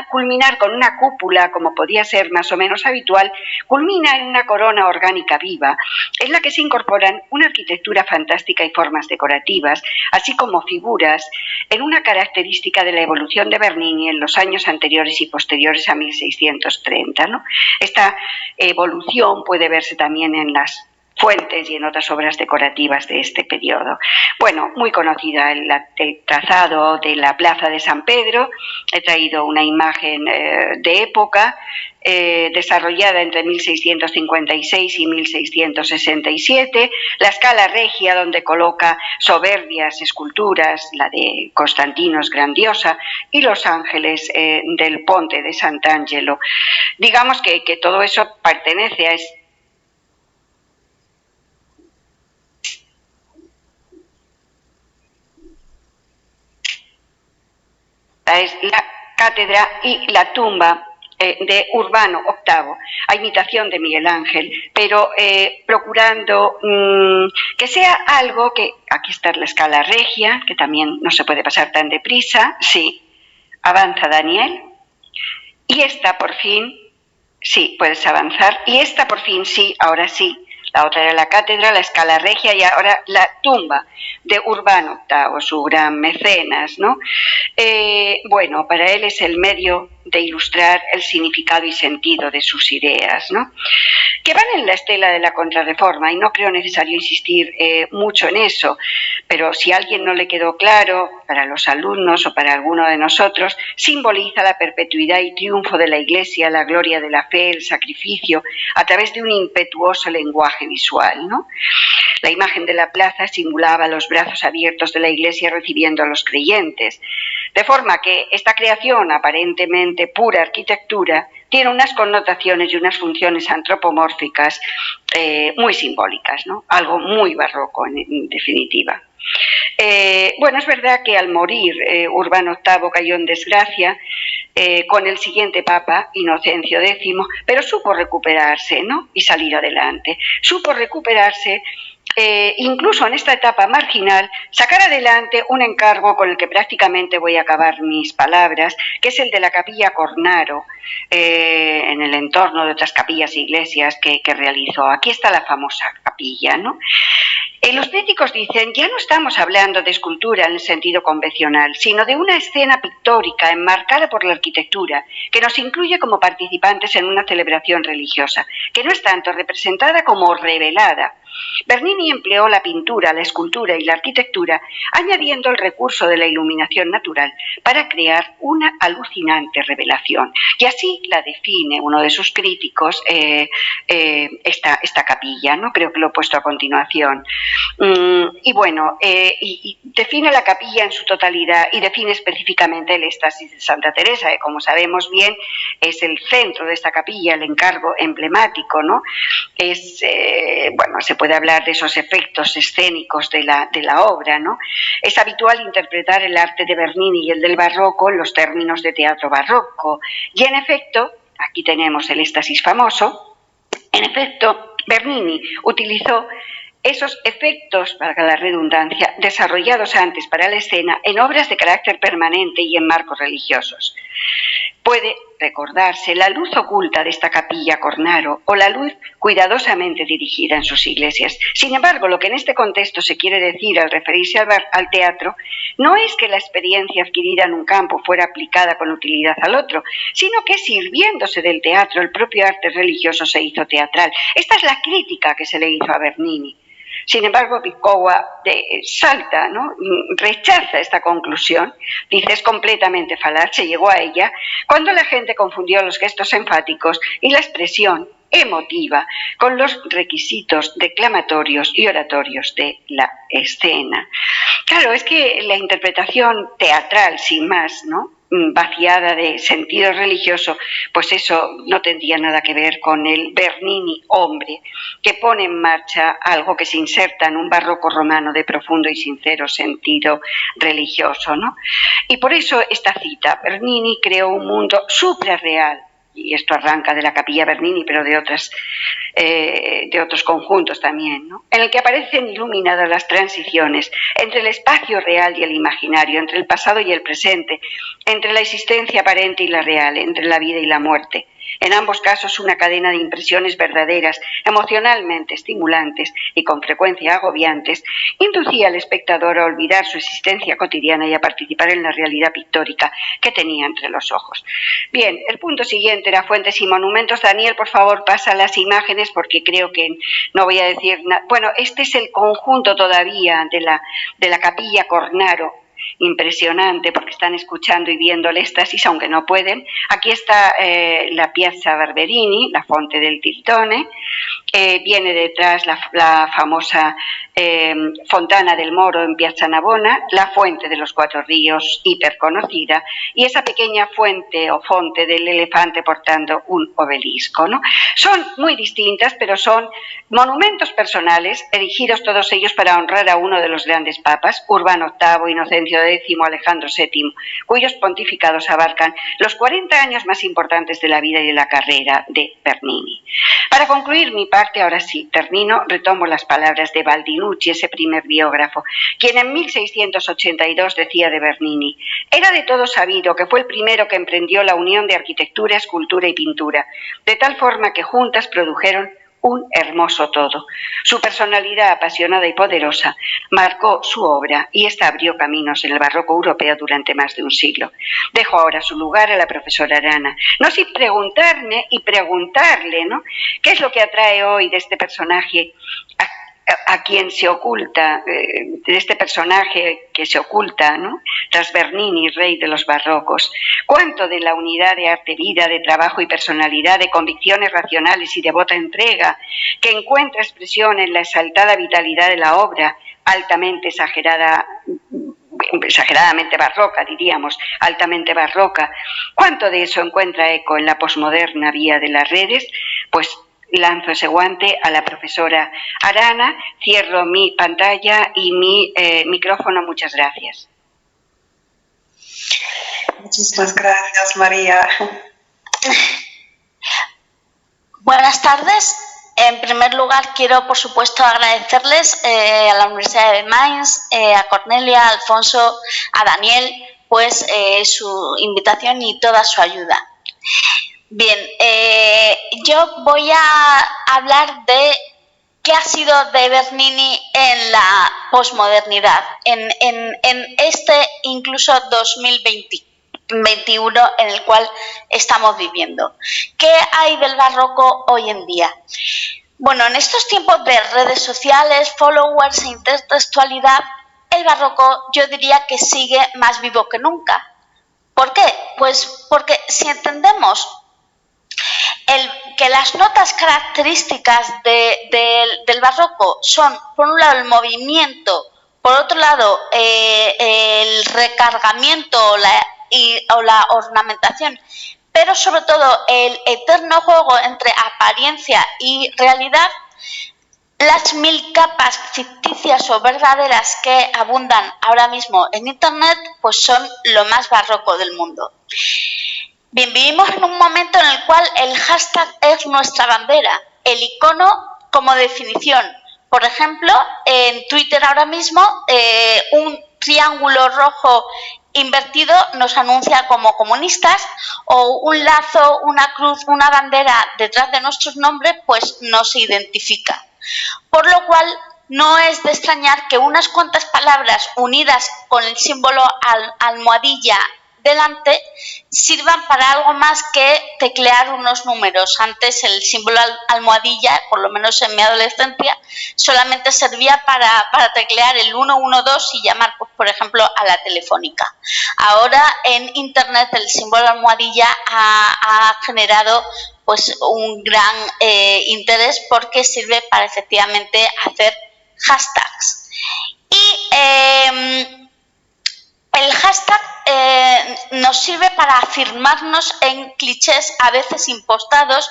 culminar con una cúpula, como podía ser más o menos habitual, culmina en una corona orgánica viva, en la que se incorporan una arquitectura fantástica y formas decorativas, así como figuras en una característica de la evolución de Bernini en los años anteriores y posteriores a 1630, ¿no? Esta evolución puede verse también en las fuentes y en otras obras decorativas de este periodo. Bueno, muy conocida el trazado de la Plaza de San Pedro. He traído una imagen de época desarrollada entre 1656 y 1667, la Scala Regia, donde coloca soberbias esculturas, la de Constantino es grandiosa, y los ángeles del Ponte de Sant'Angelo. Digamos que todo eso pertenece a es la cátedra y la tumba de Urbano VIII, a imitación de Miguel Ángel, pero procurando que sea algo que, aquí está la Scala Regia, que también no se puede pasar tan deprisa, sí, avanza Daniel, y esta por fin, sí, puedes avanzar, y esta por fin, sí, ahora sí. La otra era la cátedra, la Scala Regia y ahora la tumba de Urbano VIII, su gran mecenas, ¿no? Bueno, para él es el medio de ilustrar el significado y sentido de sus ideas, ¿no? Que van en la estela de la Contrarreforma, y no creo necesario insistir mucho en eso, pero si a alguien no le quedó claro, para los alumnos o para alguno de nosotros, simboliza la perpetuidad y triunfo de la Iglesia, la gloria de la fe, el sacrificio, a través de un impetuoso lenguaje visual, ¿no? La imagen de la plaza simulaba los brazos abiertos de la Iglesia recibiendo a los creyentes, de forma que esta creación aparentemente pura arquitectura tiene unas connotaciones y unas funciones antropomórficas muy simbólicas, ¿no? Algo muy barroco en definitiva. Bueno, es verdad que al morir Urbano VIII cayó en desgracia con el siguiente papa, Inocencio X, pero supo recuperarse, ¿no? Y salir adelante. Supo recuperarse incluso en esta etapa marginal, sacar adelante un encargo con el que prácticamente voy a acabar mis palabras, que es el de la capilla Cornaro, en el entorno de otras capillas e iglesias que realizó. Aquí está la famosa capilla, ¿no? Los críticos dicen, ya no estamos hablando de escultura en el sentido convencional, sino de una escena pictórica enmarcada por la arquitectura, que nos incluye como participantes en una celebración religiosa, que no es tanto representada como revelada. Bernini empleó la pintura, la escultura y la arquitectura, añadiendo el recurso de la iluminación natural para crear una alucinante revelación. Y así la define uno de sus críticos, esta capilla, ¿no? Creo que lo he puesto a continuación. Y bueno, y define la capilla en su totalidad y define específicamente el éxtasis de Santa Teresa, que como sabemos bien es el centro de esta capilla, el encargo emblemático, ¿no? Bueno, se puede hablar de esos efectos escénicos de la obra, ¿no? Es habitual interpretar el arte de Bernini y el del barroco en los términos de teatro barroco. Y en efecto, aquí tenemos el éxtasis famoso, en efecto, Bernini utilizó esos efectos, valga la redundancia, desarrollados antes para la escena en obras de carácter permanente y en marcos religiosos. Puede recordarse la luz oculta de esta capilla Cornaro o la luz cuidadosamente dirigida en sus iglesias. Sin embargo, lo que en este contexto se quiere decir al referirse al teatro no es que la experiencia adquirida en un campo fuera aplicada con utilidad al otro, sino que sirviéndose del teatro, el propio arte religioso se hizo teatral. Esta es la crítica que se le hizo a Bernini. Sin embargo, Piccowa salta, ¿no? Rechaza esta conclusión, dice es completamente falaz, se llegó a ella cuando la gente confundió los gestos enfáticos y la expresión emotiva con los requisitos declamatorios y oratorios de la escena. Claro, es que la interpretación teatral, sin más, ¿no?, vaciada de sentido religioso, pues eso no tendría nada que ver con el Bernini hombre, que pone en marcha algo que se inserta en un barroco romano de profundo y sincero sentido religioso, ¿no? Y por eso esta cita, Bernini creó un mundo suprarreal, y esto arranca de la capilla Bernini, pero de otros conjuntos también, ¿no?, en el que aparecen iluminadas las transiciones entre el espacio real y el imaginario, entre el pasado y el presente, entre la existencia aparente y la real, entre la vida y la muerte. En ambos casos una cadena de impresiones verdaderas, emocionalmente estimulantes y con frecuencia agobiantes, inducía al espectador a olvidar su existencia cotidiana y a participar en la realidad pictórica que tenía entre los ojos. Bien, el punto siguiente era fuentes y monumentos. Daniel, por favor, pasa las imágenes porque creo que no voy a decir nada. Bueno, este es el conjunto todavía de la Capilla Cornaro. Impresionante, porque están escuchando y viendo el éxtasis, aunque no pueden. Aquí está la Piazza Barberini, la Fonte del Tittone. Viene detrás la famosa Fontana del Moro en Piazza Navona, la Fuente de los Cuatro Ríos, hiperconocida, y esa pequeña fuente o fonte del elefante portando un obelisco, ¿no? Son muy distintas, pero son monumentos personales, erigidos todos ellos para honrar a uno de los grandes papas, Urbano VIII, Inocencio X, Alejandro VII, cuyos pontificados abarcan los 40 años más importantes de la vida y de la carrera de Bernini. Para concluir mi parte, ahora sí, termino, retomo las palabras de Baldinucci, ese primer biógrafo, quien en 1682 decía de Bernini: era de todo sabido que fue el primero que emprendió la unión de arquitectura, escultura y pintura, de tal forma que juntas produjeron un hermoso todo. Su personalidad apasionada y poderosa marcó su obra y esta abrió caminos en el barroco europeo durante más de un siglo. Dejo ahora su lugar a la profesora Arana, no sin preguntarme y preguntarle, ¿no?, qué es lo que atrae hoy de este personaje a quien se oculta, de este personaje que se oculta, ¿no?, tras Bernini, rey de los barrocos. Cuánto de la unidad de arte-vida, de trabajo y personalidad, de convicciones racionales y devota entrega, que encuentra expresión en la exaltada vitalidad de la obra, altamente exageradamente barroca, diríamos, altamente barroca. Cuánto de eso encuentra eco en la posmoderna vía de las redes. Pues lanzo ese guante a la profesora Arana, cierro mi pantalla y mi micrófono. Muchas gracias.
Muchísimas gracias, María.
Buenas tardes. En primer lugar, quiero, por supuesto, agradecerles a la Universidad de Mainz, a Cornelia, a Alfonso, a Daniel, pues su invitación y toda su ayuda. Bien, yo voy a hablar de qué ha sido de Bernini en la posmodernidad, en este incluso 2021 en el cual estamos viviendo. ¿Qué hay del barroco hoy en día? Bueno, en estos tiempos de redes sociales, followers e intertextualidad, el barroco yo diría que sigue más vivo que nunca. ¿Por qué? Pues porque si entendemos que las notas características del barroco son, por un lado, el movimiento, por otro lado, el recargamiento o la ornamentación, pero sobre todo el eterno juego entre apariencia y realidad, las 1000 capas ficticias o verdaderas que abundan ahora mismo en Internet, pues son lo más barroco del mundo. Bien, vivimos en un momento en el cual el hashtag es nuestra bandera, el icono como definición. Por ejemplo, en Twitter ahora mismo un triángulo rojo invertido nos anuncia como comunistas, o un lazo, una cruz, una bandera detrás de nuestros nombres, pues nos identifica. Por lo cual, no es de extrañar que unas cuantas palabras unidas con el símbolo almohadilla delante sirvan para algo más que teclear unos números. Antes el símbolo almohadilla, por lo menos en mi adolescencia, solamente servía para teclear el 112 y llamar, pues, por ejemplo, a la telefónica. Ahora en Internet el símbolo almohadilla ha generado, pues, un gran interés, porque sirve para efectivamente hacer hashtags. Y el hashtag nos sirve para afirmarnos en clichés a veces impostados,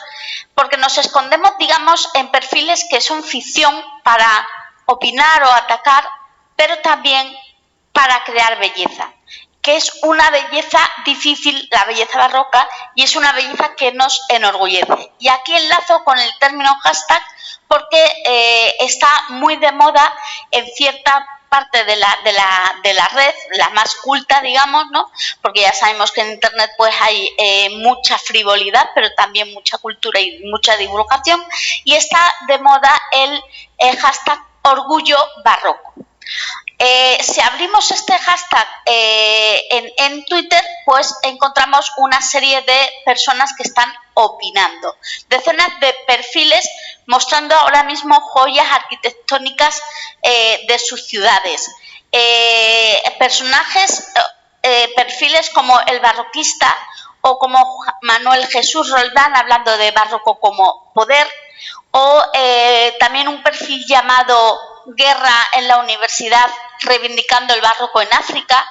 porque nos escondemos, digamos, en perfiles que son ficción para opinar o atacar, pero también para crear belleza, que es una belleza difícil, la belleza barroca, y es una belleza que nos enorgullece. Y aquí enlazo con el término hashtag porque está muy de moda en cierta parte de la red, la más culta, digamos, ¿no? Porque ya sabemos que en Internet pues hay mucha frivolidad, pero también mucha cultura y mucha divulgación, y está de moda el hashtag Orgullo Barroco. Si abrimos este hashtag en Twitter, pues encontramos una serie de personas que están opinando. Decenas de perfiles mostrando ahora mismo joyas arquitectónicas de sus ciudades. Perfiles como el barroquista o como Manuel Jesús Roldán hablando de barroco como poder, o también un perfil llamado Guerra en la Universidad reivindicando el barroco en África,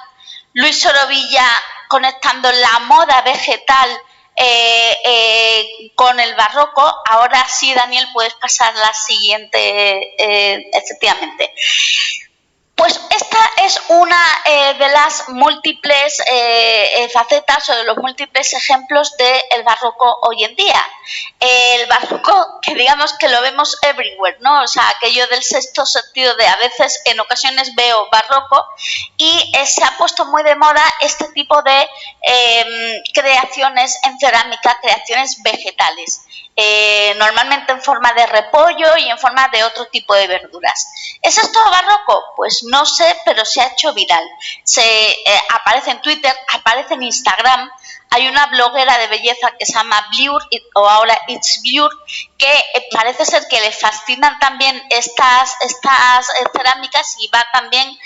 Luis Sorovilla conectando la moda vegetal con el barroco. Ahora sí, Daniel, puedes pasar la siguiente, efectivamente. Pues esta es una de las múltiples facetas o de los múltiples ejemplos del barroco hoy en día. El barroco que digamos que lo vemos everywhere, ¿no? O sea, aquello del sexto sentido de a veces, en ocasiones veo barroco, y se ha puesto muy de moda este tipo de creaciones en cerámica, creaciones vegetales. Normalmente en forma de repollo y en forma de otro tipo de verduras. ¿Es esto barroco? Pues no sé, pero se ha hecho viral. Aparece en Twitter, aparece en Instagram. Hay una bloguera de belleza que se llama Blur, o ahora It's Blur, que parece ser que le fascinan también estas cerámicas y va también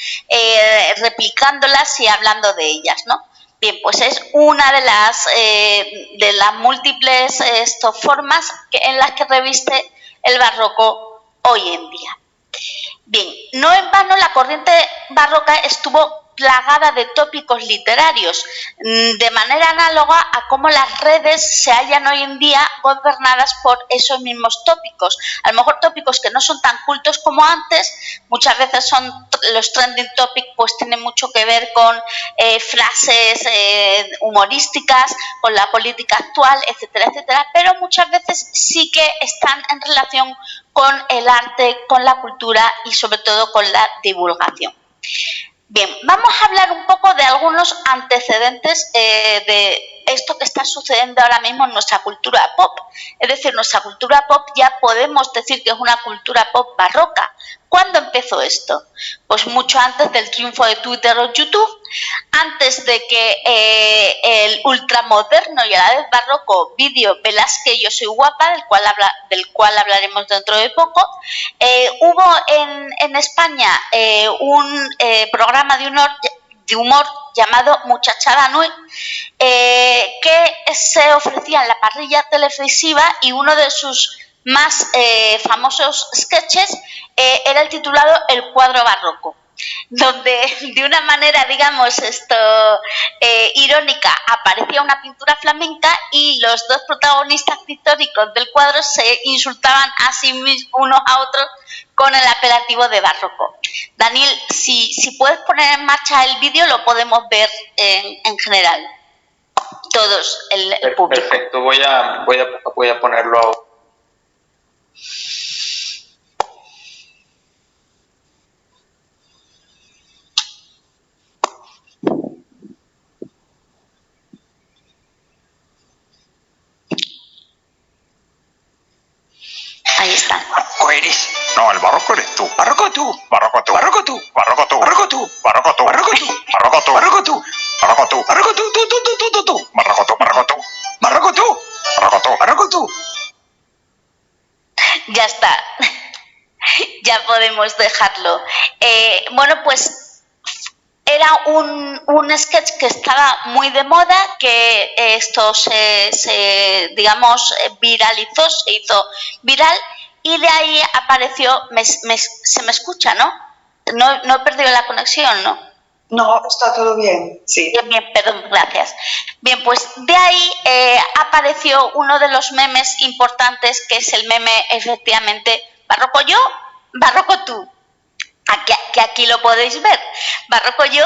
replicándolas y hablando de ellas, ¿no? Bien, pues es una de las múltiples formas en las que reviste el barroco hoy en día. Bien, no en vano la corriente barroca estuvo plagada de tópicos literarios, de manera análoga a cómo las redes se hallan hoy en día gobernadas por esos mismos tópicos. A lo mejor tópicos que no son tan cultos como antes, muchas veces son los trending topics, pues tienen mucho que ver con frases humorísticas, con la política actual, etcétera, etcétera, pero muchas veces sí que están en relación con el arte, con la cultura y sobre todo con la divulgación. Bien, vamos a hablar un poco de algunos antecedentes de esto que está sucediendo ahora mismo en nuestra cultura pop. Es decir, nuestra cultura pop ya podemos decir que es una cultura pop barroca. ¿Cuándo empezó esto? Pues mucho antes del triunfo de Twitter o YouTube, antes de que el ultramoderno y a la vez barroco vídeo Velázquez Yo Soy Guapa, del cual hablaremos dentro de poco, hubo en España un programa de humor llamado Muchachada Nui, que se ofrecía en la parrilla televisiva, y uno de sus más famosos sketches era el titulado El cuadro barroco, donde de una manera, digamos, irónica, aparecía una pintura flamenca y los dos protagonistas pictóricos del cuadro se insultaban a sí mismos unos a otros con el apelativo de barroco. Daniel, si puedes poner en marcha el vídeo, lo podemos ver en general, todos, el público.
Perfecto, voy a ponerlo ahora.
Ahí está.
¿O eres? No, el barroco eres tú. Barroco tú. Barroco tú. Barroco tú. Barroco tú. Barroco tú. Barroco tú. Barroco tú. Barroco tú. Barroco tú. Barroco tú. Barroco tú. Tú. Barroco tú. Barroco tú. Barroco tú. Barroco tú. Barroco tú.
Ya está. Ya podemos dejarlo. Bueno, pues era un sketch que estaba muy de moda, que esto digamos, viralizó, se hizo viral, y de ahí apareció, se me escucha, ¿no? No he perdido la conexión, ¿no?
No, está todo bien, sí.
Bien, perdón, gracias. Bien, pues de ahí apareció uno de los memes importantes, que es el meme, efectivamente, barroco yo, barroco tú. Aquí lo podéis ver. Barroco yo,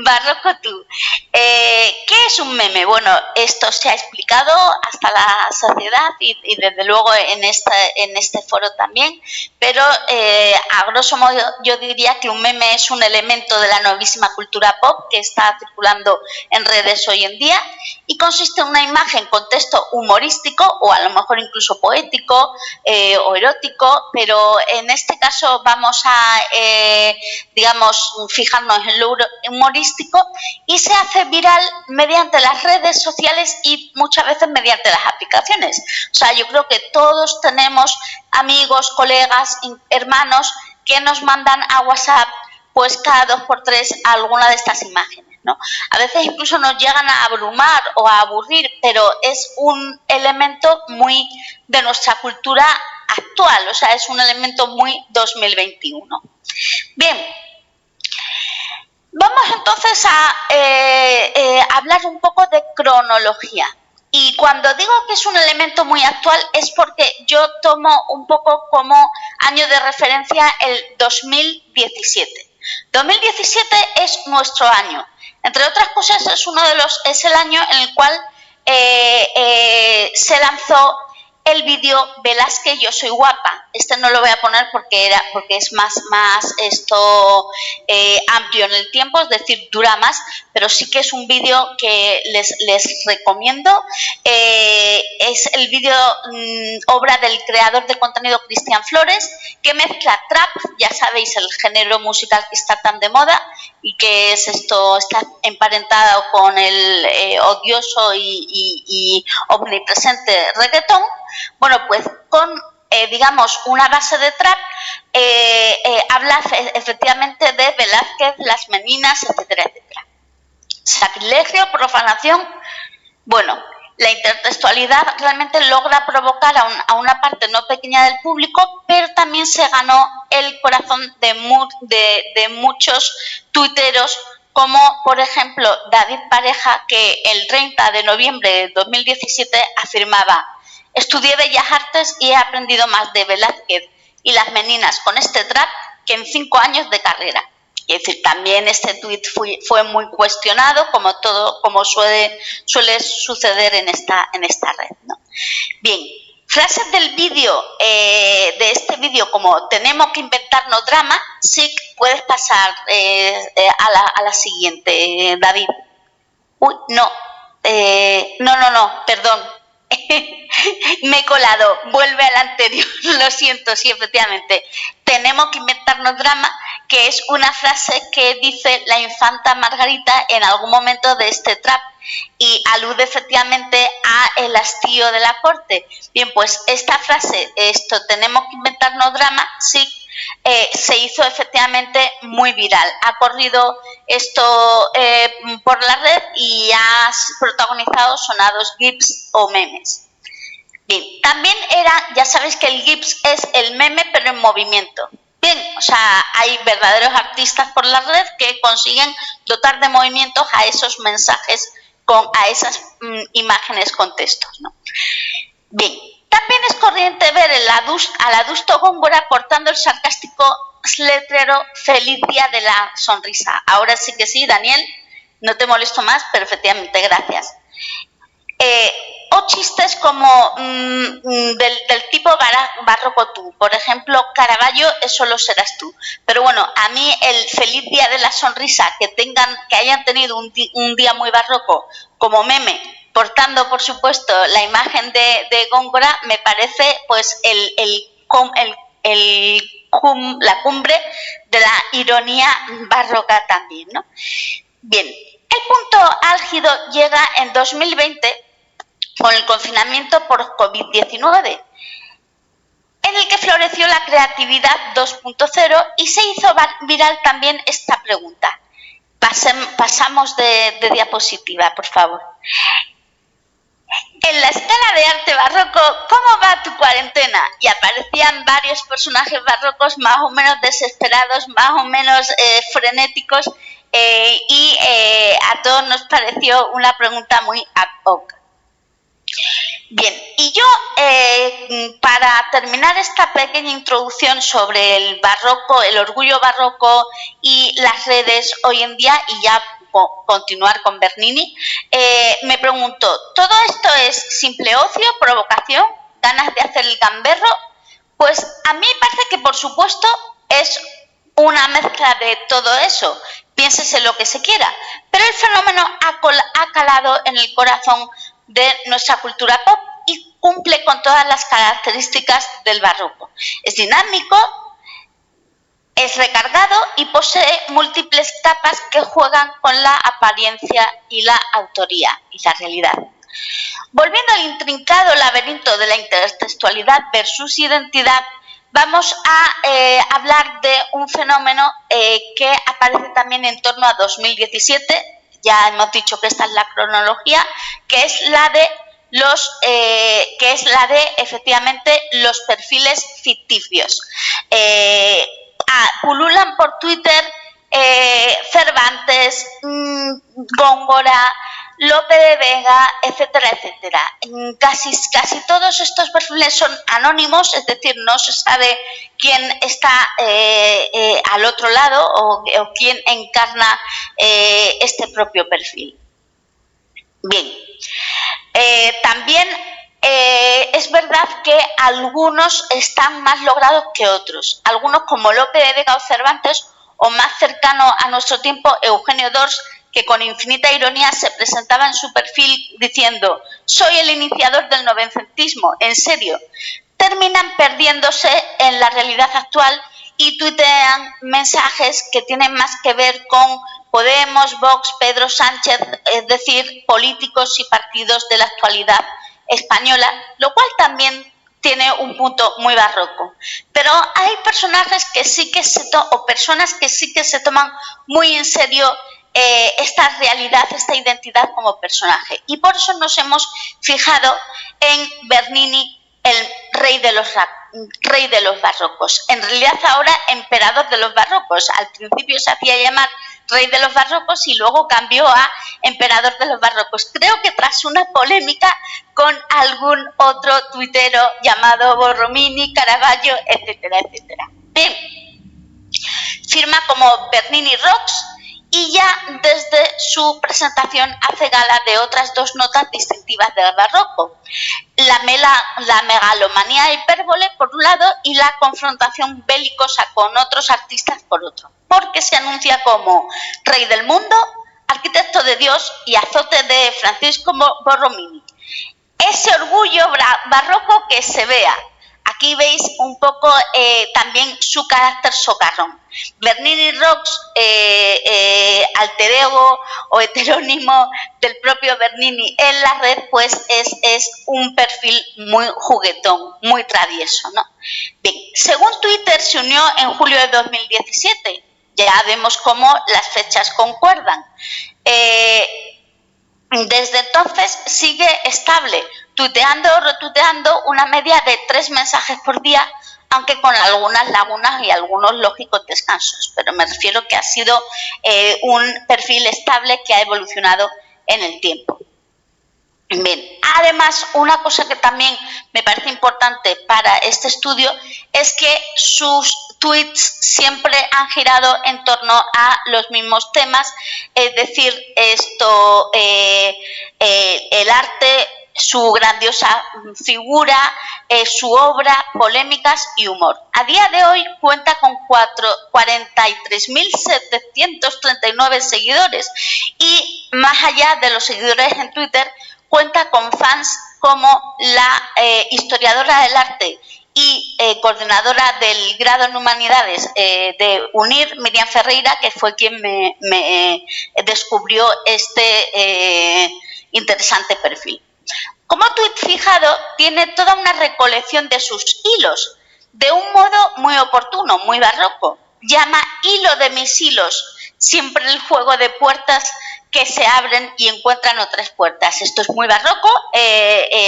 barroco tú. ¿Qué es un meme? Bueno, esto se ha explicado masificado hasta la sociedad y desde luego en este foro también, pero a grosso modo yo diría que un meme es un elemento de la novísima cultura pop que está circulando en redes hoy en día y consiste en una imagen con texto humorístico o a lo mejor incluso poético o erótico, pero en este caso vamos a, digamos, fijarnos en lo humorístico y se hace viral mediante las redes sociales y muchas veces mediante las aplicaciones. O sea, yo creo que todos tenemos amigos, colegas, hermanos que nos mandan a WhatsApp pues cada 2x3 alguna de estas imágenes, ¿no? A veces incluso nos llegan a abrumar o a aburrir, pero es un elemento muy de nuestra cultura actual, o sea, es un elemento muy 2021. Bien, vamos entonces a hablar un poco de cronología. Y cuando digo que es un elemento muy actual es porque yo tomo un poco como año de referencia el 2017. 2017 es nuestro año. Entre otras cosas es el año en el cual se lanzó el vídeo Velázquez, yo soy guapa. Este no lo voy a poner porque es más amplio en el tiempo, es decir, dura más, pero sí que es un vídeo que les recomiendo. Es el vídeo obra del creador de contenido Cristian Flores, que mezcla trap, ya sabéis, el género musical que está tan de moda y que está emparentado con el odioso y omnipresente reggaetón. Bueno, pues con, digamos, una base de trap, habla efectivamente de Velázquez, las meninas, etcétera, etcétera. Sacrilegio, profanación. Bueno, la intertextualidad realmente logra provocar a una parte no pequeña del público, pero también se ganó el corazón de muchos tuiteros, como por ejemplo David Pareja, que el 30 de noviembre de 2017 afirmaba: estudié Bellas Artes y he aprendido más de Velázquez y las meninas con este trap que en 5 años de carrera. Es decir, también este tuit fue muy cuestionado, como suele suceder en esta red, ¿no? Bien, frases del vídeo, de este vídeo, como tenemos que inventarnos drama. Sí, puedes pasar a la siguiente, David. Uy, no, perdón. Me he colado, vuelve al anterior, lo siento, sí, efectivamente. Tenemos que inventarnos drama, que es una frase que dice la infanta Margarita en algún momento de este trap y alude efectivamente a el hastío de la corte. Bien, pues esta frase, tenemos que inventarnos drama, sí, se hizo efectivamente muy viral. Ha corrido esto por la red y ha protagonizado sonados GIFs o memes. Bien, también ya sabéis que el GIF es el meme pero en movimiento. Bien, o sea, hay verdaderos artistas por la red que consiguen dotar de movimientos a esos mensajes, a esas imágenes con textos, ¿no? Bien, también es corriente ver al adusto Góngora portando el sarcástico letrero Feliz Día de la Sonrisa. Ahora sí que sí, Daniel, no te molesto más, pero efectivamente, gracias. O chistes como del tipo barroco tú. Por ejemplo, Caravaggio, eso lo serás tú. Pero bueno, a mí el Feliz Día de la Sonrisa, que hayan tenido un día muy barroco como meme, portando por supuesto la imagen de Góngora, me parece pues la cumbre de la ironía barroca también, ¿no? Bien, el punto álgido llega en 2020 con el confinamiento por COVID-19, en el que floreció la creatividad 2.0 y se hizo viral también esta pregunta. Pasamos de diapositiva, por favor. En la escala de arte barroco, ¿cómo va tu cuarentena? Y aparecían varios personajes barrocos más o menos desesperados, más o menos frenéticos, y a todos nos pareció una pregunta muy ad hoc. Bien, y yo para terminar esta pequeña introducción sobre el barroco, el orgullo barroco y las redes hoy en día, y ya continuar con Bernini, me pregunto, ¿todo esto es simple ocio, provocación, ganas de hacer el gamberro? Pues a mí me parece que, por supuesto, es una mezcla de todo eso, piénsese lo que se quiera, pero el fenómeno ha calado en el corazón de nuestra cultura pop y cumple con todas las características del barroco. Es dinámico, es recargado y posee múltiples capas que juegan con la apariencia y la autoría y la realidad. Volviendo al intrincado laberinto de la intertextualidad versus identidad, vamos a hablar de un fenómeno que aparece también en torno a 2017, ya hemos dicho que esta es la cronología, que es la de efectivamente los perfiles ficticios. Pululan por Twitter Cervantes, Góngora, Lope de Vega, etcétera, etcétera. Casi todos estos perfiles son anónimos, es decir, no se sabe quién está al otro lado o quién encarna este propio perfil. Bien, también es verdad que algunos están más logrados que otros. Algunos, como Lope de Vega o Cervantes, o más cercano a nuestro tiempo, Eugenio d'Ors, que con infinita ironía se presentaba en su perfil diciendo: soy el iniciador del novencentismo, en serio. Terminan perdiéndose en la realidad actual y tuitean mensajes que tienen más que ver con Podemos, Vox, Pedro Sánchez, es decir, políticos y partidos de la actualidad española, lo cual también tiene un punto muy barroco. Pero hay personajes que sí que personas que sí que se toman muy en serio esta realidad, esta identidad como personaje. Y por eso nos hemos fijado en Bernini, el rey de los barrocos. En realidad ahora emperador de los barrocos. Al principio se hacía llamar rey de los barrocos y luego cambió a emperador de los barrocos. Creo que tras una polémica con algún otro tuitero llamado Borromini, Caravaggio, etcétera, etcétera. Bien, firma como Bernini Rocks y ya desde su presentación hace gala de otras dos notas distintivas del barroco: la megalomanía hipérbole por un lado y la confrontación belicosa con otros artistas por otro, porque se anuncia como rey del mundo, arquitecto de Dios y azote de Francisco Borromini. Ese orgullo barroco que se vea. Aquí veis un poco también su carácter socarrón. Bernini Rocks, alter ego o heterónimo del propio Bernini en la red, pues es un perfil muy juguetón, muy travieso, ¿no? Bien, según Twitter se unió en julio de 2017. Ya vemos cómo las fechas concuerdan. Desde entonces sigue estable, tuiteando o retuiteando una media de 3 mensajes por día, aunque con algunas lagunas y algunos lógicos descansos. Pero me refiero que ha sido un perfil estable que ha evolucionado en el tiempo. Bien, además, una cosa que también me parece importante para este estudio es que sus tweets siempre han girado en torno a los mismos temas, es decir, el arte, su grandiosa figura, su obra, polémicas y humor. A día de hoy cuenta con 43.739 seguidores y más allá de los seguidores en Twitter, cuenta con fans como la historiadora del arte y coordinadora del grado en Humanidades de UNIR, Miriam Ferreira, que fue quien me descubrió este interesante perfil. Como tuit fijado, tiene toda una recolección de sus hilos, de un modo muy oportuno, muy barroco. Llama hilo de mis hilos, siempre el juego de puertas que se abren y encuentran otras puertas. Esto es muy barroco,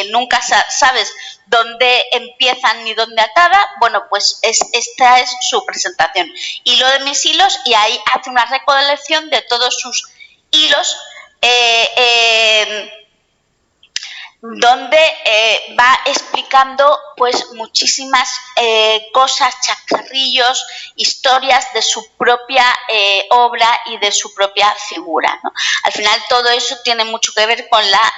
nunca sabes dónde empiezan ni dónde acaba. Bueno, pues esta es su presentación. Hilo de mis hilos, y ahí hace una recolección de todos sus hilos donde va explicando pues muchísimas cosas, chascarrillos, historias de su propia obra y de su propia figura, ¿no? Al final todo eso tiene mucho que ver con la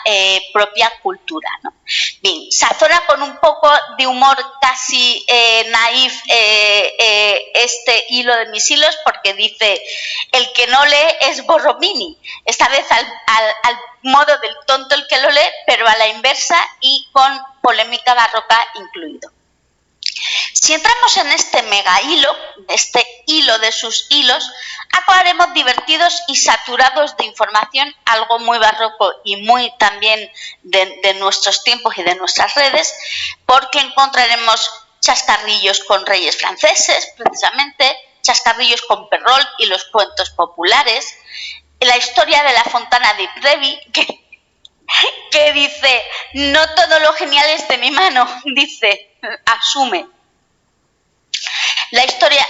propia cultura, ¿no? Bien, sazona con un poco de humor casi naif este hilo de mis hilos, porque dice: el que no lee es Borromini, esta vez al modo del tonto el que lo lee, pero a la inversa y con polémica barroca incluido. Si entramos en este mega hilo, este hilo de sus hilos, acabaremos divertidos y saturados de información, algo muy barroco y muy también de nuestros tiempos y de nuestras redes, porque encontraremos chascarrillos con reyes franceses, precisamente, chascarrillos con Perrault y los cuentos populares, la historia de la Fontana di Trevi, que dice: no todo lo genial es de mi mano, dice, asume. La historia,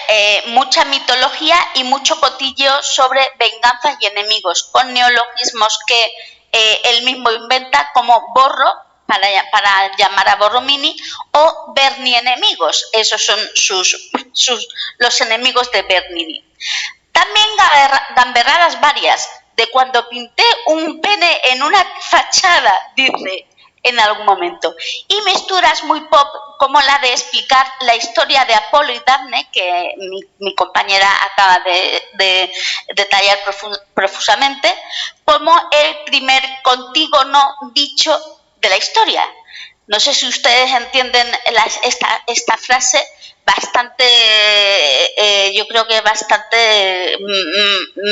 mucha mitología y mucho cotilleo sobre venganzas y enemigos, con neologismos que él mismo inventa, como borro, para llamar a Borromini, o Berni enemigos. Esos son los enemigos de Bernini. También gamberradas varias, de cuando pinté un pene en una fachada, dice en algún momento, y mixturas muy pop como la de explicar la historia de Apolo y Dafne, que mi compañera acaba de detallar profusamente, como el primer contígono dicho de la historia. No sé si ustedes entienden esta frase, bastante, yo creo que bastante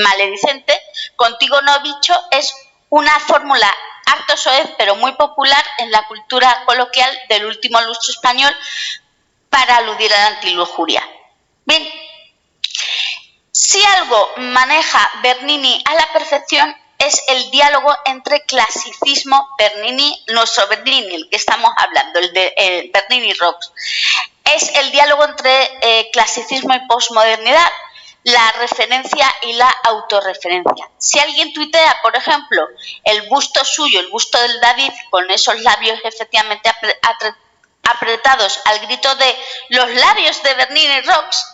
maledicente. Contigo no bicho es una fórmula harto soez, pero muy popular en la cultura coloquial del último lustro español para aludir a la antilujuria. Bien, si algo maneja Bernini a la perfección es el diálogo entre clasicismo, Bernini, nuestro Bernini, el que estamos hablando, el de Bernini Rocks, es el diálogo entre clasicismo y posmodernidad, la referencia y la autorreferencia. Si alguien tuitea, por ejemplo, el busto suyo, el busto del David, con esos labios efectivamente apretados al grito de los labios de Bernini Rocks,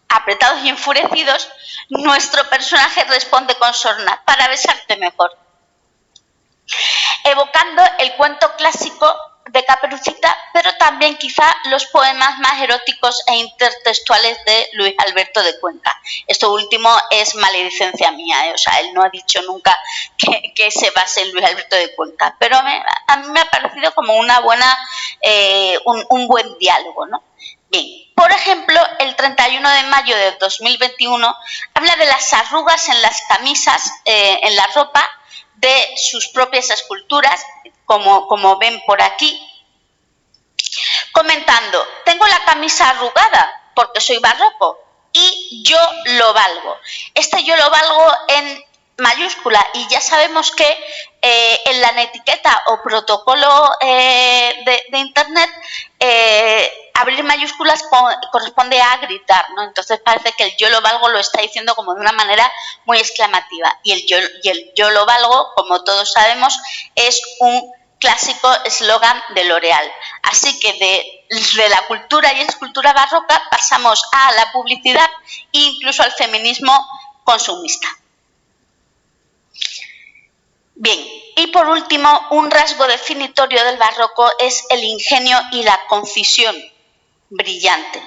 apretados y enfurecidos, nuestro personaje responde con sorna: para besarte mejor, evocando el cuento clásico de Caperucita, pero también quizá los poemas más eróticos e intertextuales de Luis Alberto de Cuenca. Esto último es maledicencia mía, o sea, él no ha dicho nunca que se base en Luis Alberto de Cuenca, pero a mí me ha parecido como una buena, un buen diálogo, ¿no? Bien, por ejemplo, el 31 de mayo de 2021 habla de las arrugas en las camisas, en la ropa, de sus propias esculturas, como ven por aquí, comentando: tengo la camisa arrugada porque soy barroco y yo lo valgo. Este yo lo valgo en mayúscula, y ya sabemos que en la etiqueta o protocolo de internet, abrir mayúsculas corresponde a gritar, ¿no? Entonces parece que el yo lo valgo lo está diciendo como de una manera muy exclamativa, y el yo lo valgo, como todos sabemos, es un clásico eslogan de L'Oréal. Así que de la cultura y escultura barroca pasamos a la publicidad e incluso al feminismo consumista. Bien, y por último, un rasgo definitorio del barroco es el ingenio y la concisión brillante.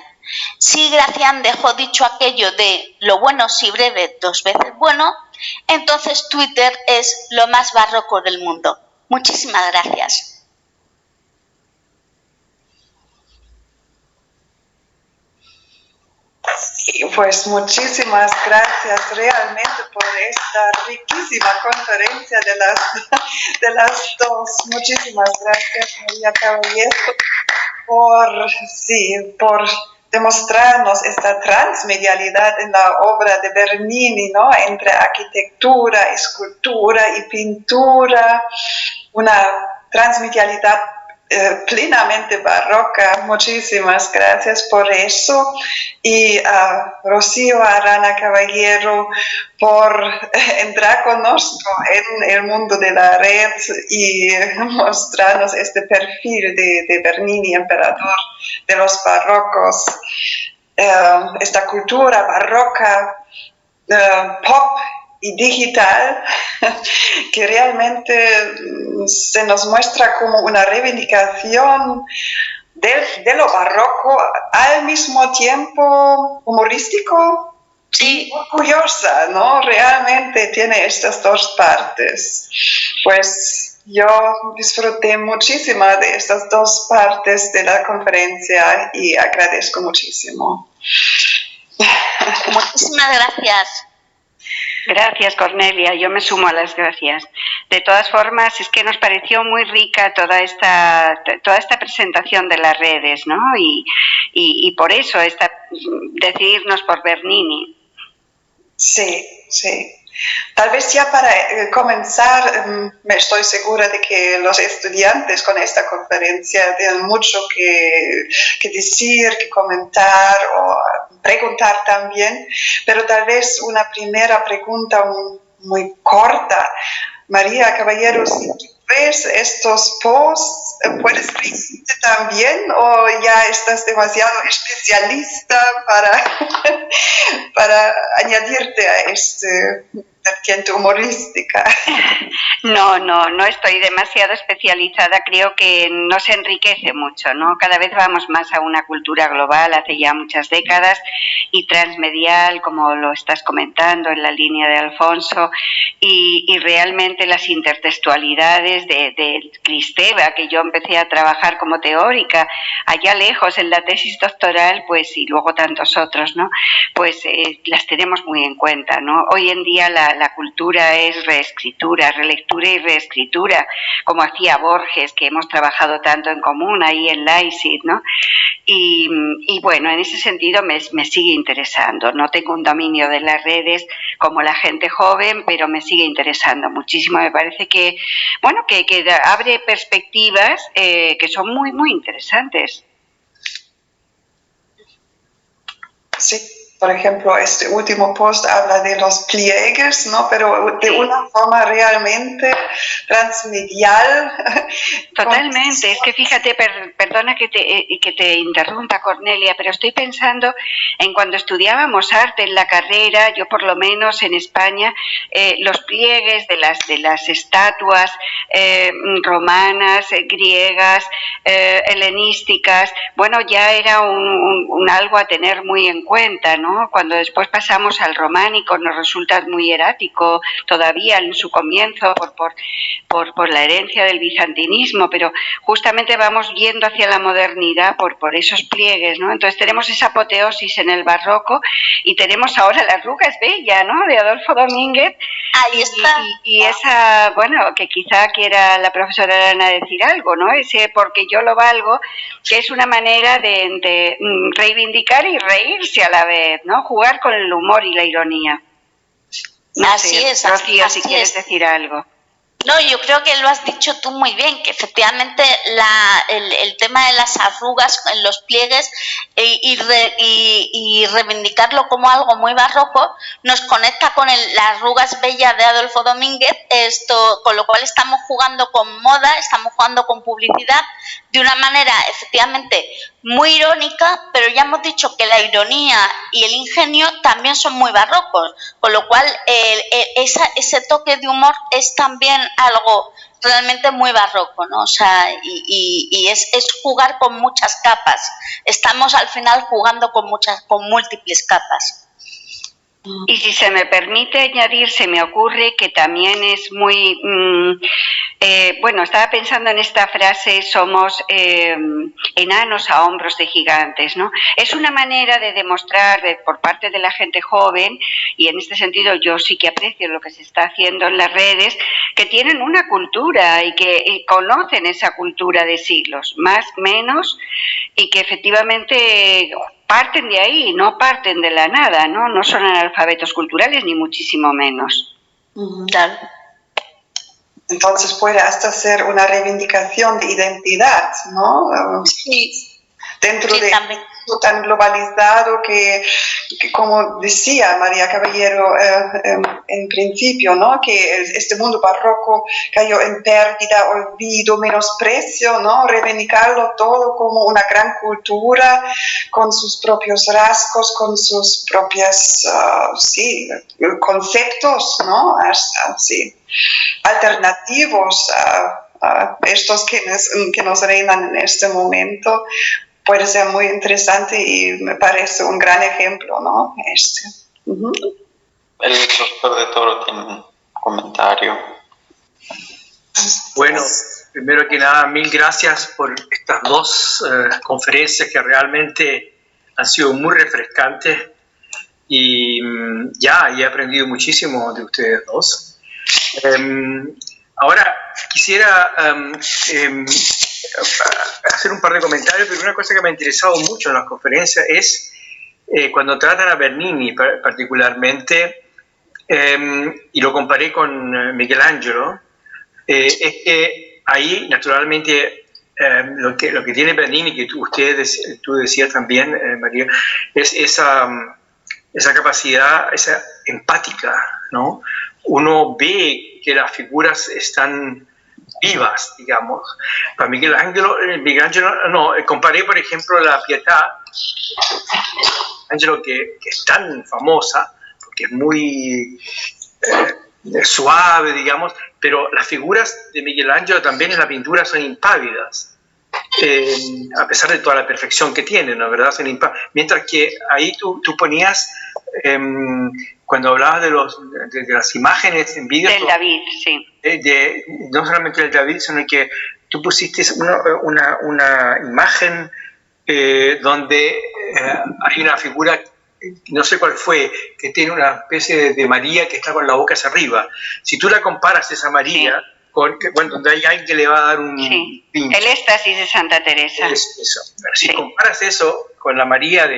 Si Gracián dejó dicho aquello de lo bueno si breve, dos veces bueno, entonces Twitter es lo más barroco del mundo. Muchísimas gracias.
Sí, pues muchísimas gracias realmente por esta riquísima conferencia de las dos. Muchísimas gracias, María Caballero, por demostrarnos esta transmedialidad en la obra de Bernini, ¿no? Entre arquitectura, escultura y pintura, una transmedialidad plenamente barroca. Muchísimas gracias por eso. Y a Rocío Arana Caballero por entrar con nosotros en el mundo de la red y mostrarnos este perfil de Bernini, emperador de los barrocos. Esta cultura barroca, pop y digital, que realmente se nos muestra como una reivindicación de lo barroco, al mismo tiempo humorístico y orgullosa, ¿no? Realmente tiene estas dos partes. Pues yo disfruté muchísimo de estas dos partes de la conferencia y agradezco muchísimo.
Muchísimas gracias.
Gracias, Cornelia. Yo me sumo a las gracias. De todas formas, es que nos pareció muy rica toda esta presentación de las redes, ¿no? Y por eso decidirnos por Bernini.
Sí, sí. Tal vez ya para comenzar, me estoy segura de que los estudiantes con esta conferencia tienen mucho que decir, que comentar o preguntar también, pero tal vez una primera pregunta muy corta. María Caballero, si ves estos posts, ¿puedes reírte también o ya estás demasiado especialista para añadirte a este vertiente humorística?
No estoy demasiado especializada, creo que nos enriquece mucho, ¿no? Cada vez vamos más a una cultura global, hace ya muchas décadas, y transmedial, como lo estás comentando en la línea de Alfonso, y realmente las intertextualidades de Kristeva, que yo empecé a trabajar como teórica allá lejos en la tesis doctoral, pues, y luego tantos otros, ¿no? Pues las tenemos muy en cuenta, ¿no? Hoy en día la cultura es reescritura, relectura y reescritura, como hacía Borges, que hemos trabajado tanto en común ahí en Leipzig, ¿no? Y bueno, en ese sentido me sigue interesando. No tengo un dominio de las redes como la gente joven, pero me sigue interesando muchísimo. Me parece que, bueno, que abre perspectivas que son muy, muy interesantes.
Sí. Por ejemplo, este último post habla de los pliegues, ¿no? Pero de una forma realmente transmedial.
Totalmente. Es que fíjate, perdona que te interrumpa, Cornelia, pero estoy pensando en cuando estudiábamos arte en la carrera, yo por lo menos en España, los pliegues de las estatuas romanas, griegas, helenísticas, bueno, ya era un algo a tener muy en cuenta, ¿no? Cuando después pasamos al románico nos resulta muy erático todavía en su comienzo por la herencia del bizantinismo, pero justamente vamos yendo hacia la modernidad por esos pliegues, ¿no? Entonces tenemos esa apoteosis en el barroco y tenemos ahora la arruga es bella, ¿no? De Adolfo Domínguez.
Ahí está.
Y esa, bueno, que quizá quiera la profesora Arana decir algo, ¿no? Ese porque yo lo valgo, que es una manera de reivindicar y reírse a la vez, ¿no? Jugar con el humor y la ironía. No
así
sé,
es.
Rocío,
así
si quieres
es.
decir algo.
No, yo creo que lo has dicho tú muy bien, que efectivamente el tema de las arrugas en los pliegues y reivindicarlo como algo muy barroco nos conecta con las arrugas bellas de Adolfo Domínguez, con lo cual estamos jugando con moda, estamos jugando con publicidad de una manera efectivamente muy irónica, pero ya hemos dicho que la ironía y el ingenio también son muy barrocos, con lo cual ese toque de humor es también algo realmente muy barroco, ¿no? O sea, y es jugar con muchas capas. Estamos al final jugando con múltiples capas.
Y si se me permite añadir, se me ocurre que también es muy... bueno, estaba pensando en esta frase, somos enanos a hombros de gigantes, ¿no? Es una manera de demostrar por parte de la gente joven, y en este sentido yo sí que aprecio lo que se está haciendo en las redes, que tienen una cultura y que conocen esa cultura de siglos, más, menos, y que efectivamente... parten de ahí, no parten de la nada, ¿no? No son analfabetos culturales ni muchísimo menos.
Claro.
Entonces puede hasta ser una reivindicación de identidad, ¿no?
Sí,
Dentro
sí,
de
también.
mundo tan globalizado que como decía María Caballero en principio, ¿no? Que este mundo barroco cayó en pérdida, olvido, menosprecio, ¿no? Reivindicarlo todo como una gran cultura con sus propios rasgos, con sus propios conceptos, ¿no? Sí, alternativos a estos que nos reinan en este momento. Puede ser muy interesante y me parece un gran ejemplo, ¿no? Uh-huh.
El doctor de Toro tiene un comentario.
Bueno, primero que nada, mil gracias por estas dos conferencias que realmente han sido muy refrescantes y he aprendido muchísimo de ustedes dos. Ahora quisiera hacer un par de comentarios, pero una cosa que me ha interesado mucho en las conferencias es cuando tratan a Bernini particularmente, y lo comparé con Michelangelo, es que ahí naturalmente lo que tiene Bernini, que tú decías también, María, es esa capacidad, esa empática, ¿no? Uno ve que las figuras están vivas, digamos. Para Michelangelo no, comparé por ejemplo la Pietà, Michelangelo que es tan famosa, porque es muy suave, digamos, pero las figuras de Michelangelo también en la pintura son impávidas, a pesar de toda la perfección que tienen, ¿no? ¿Verdad? Son mientras que ahí tú ponías, cuando hablabas de las imágenes en vídeo...
Del David, sí.
No solamente del David, sino que tú pusiste una imagen donde hay una figura, no sé cuál fue, que tiene una especie de María que está con la boca hacia arriba. Si tú la comparas esa María con, donde hay alguien que le va a dar un...
Sí, el éxtasis de Santa Teresa.
Eso. Pero si comparas eso con la María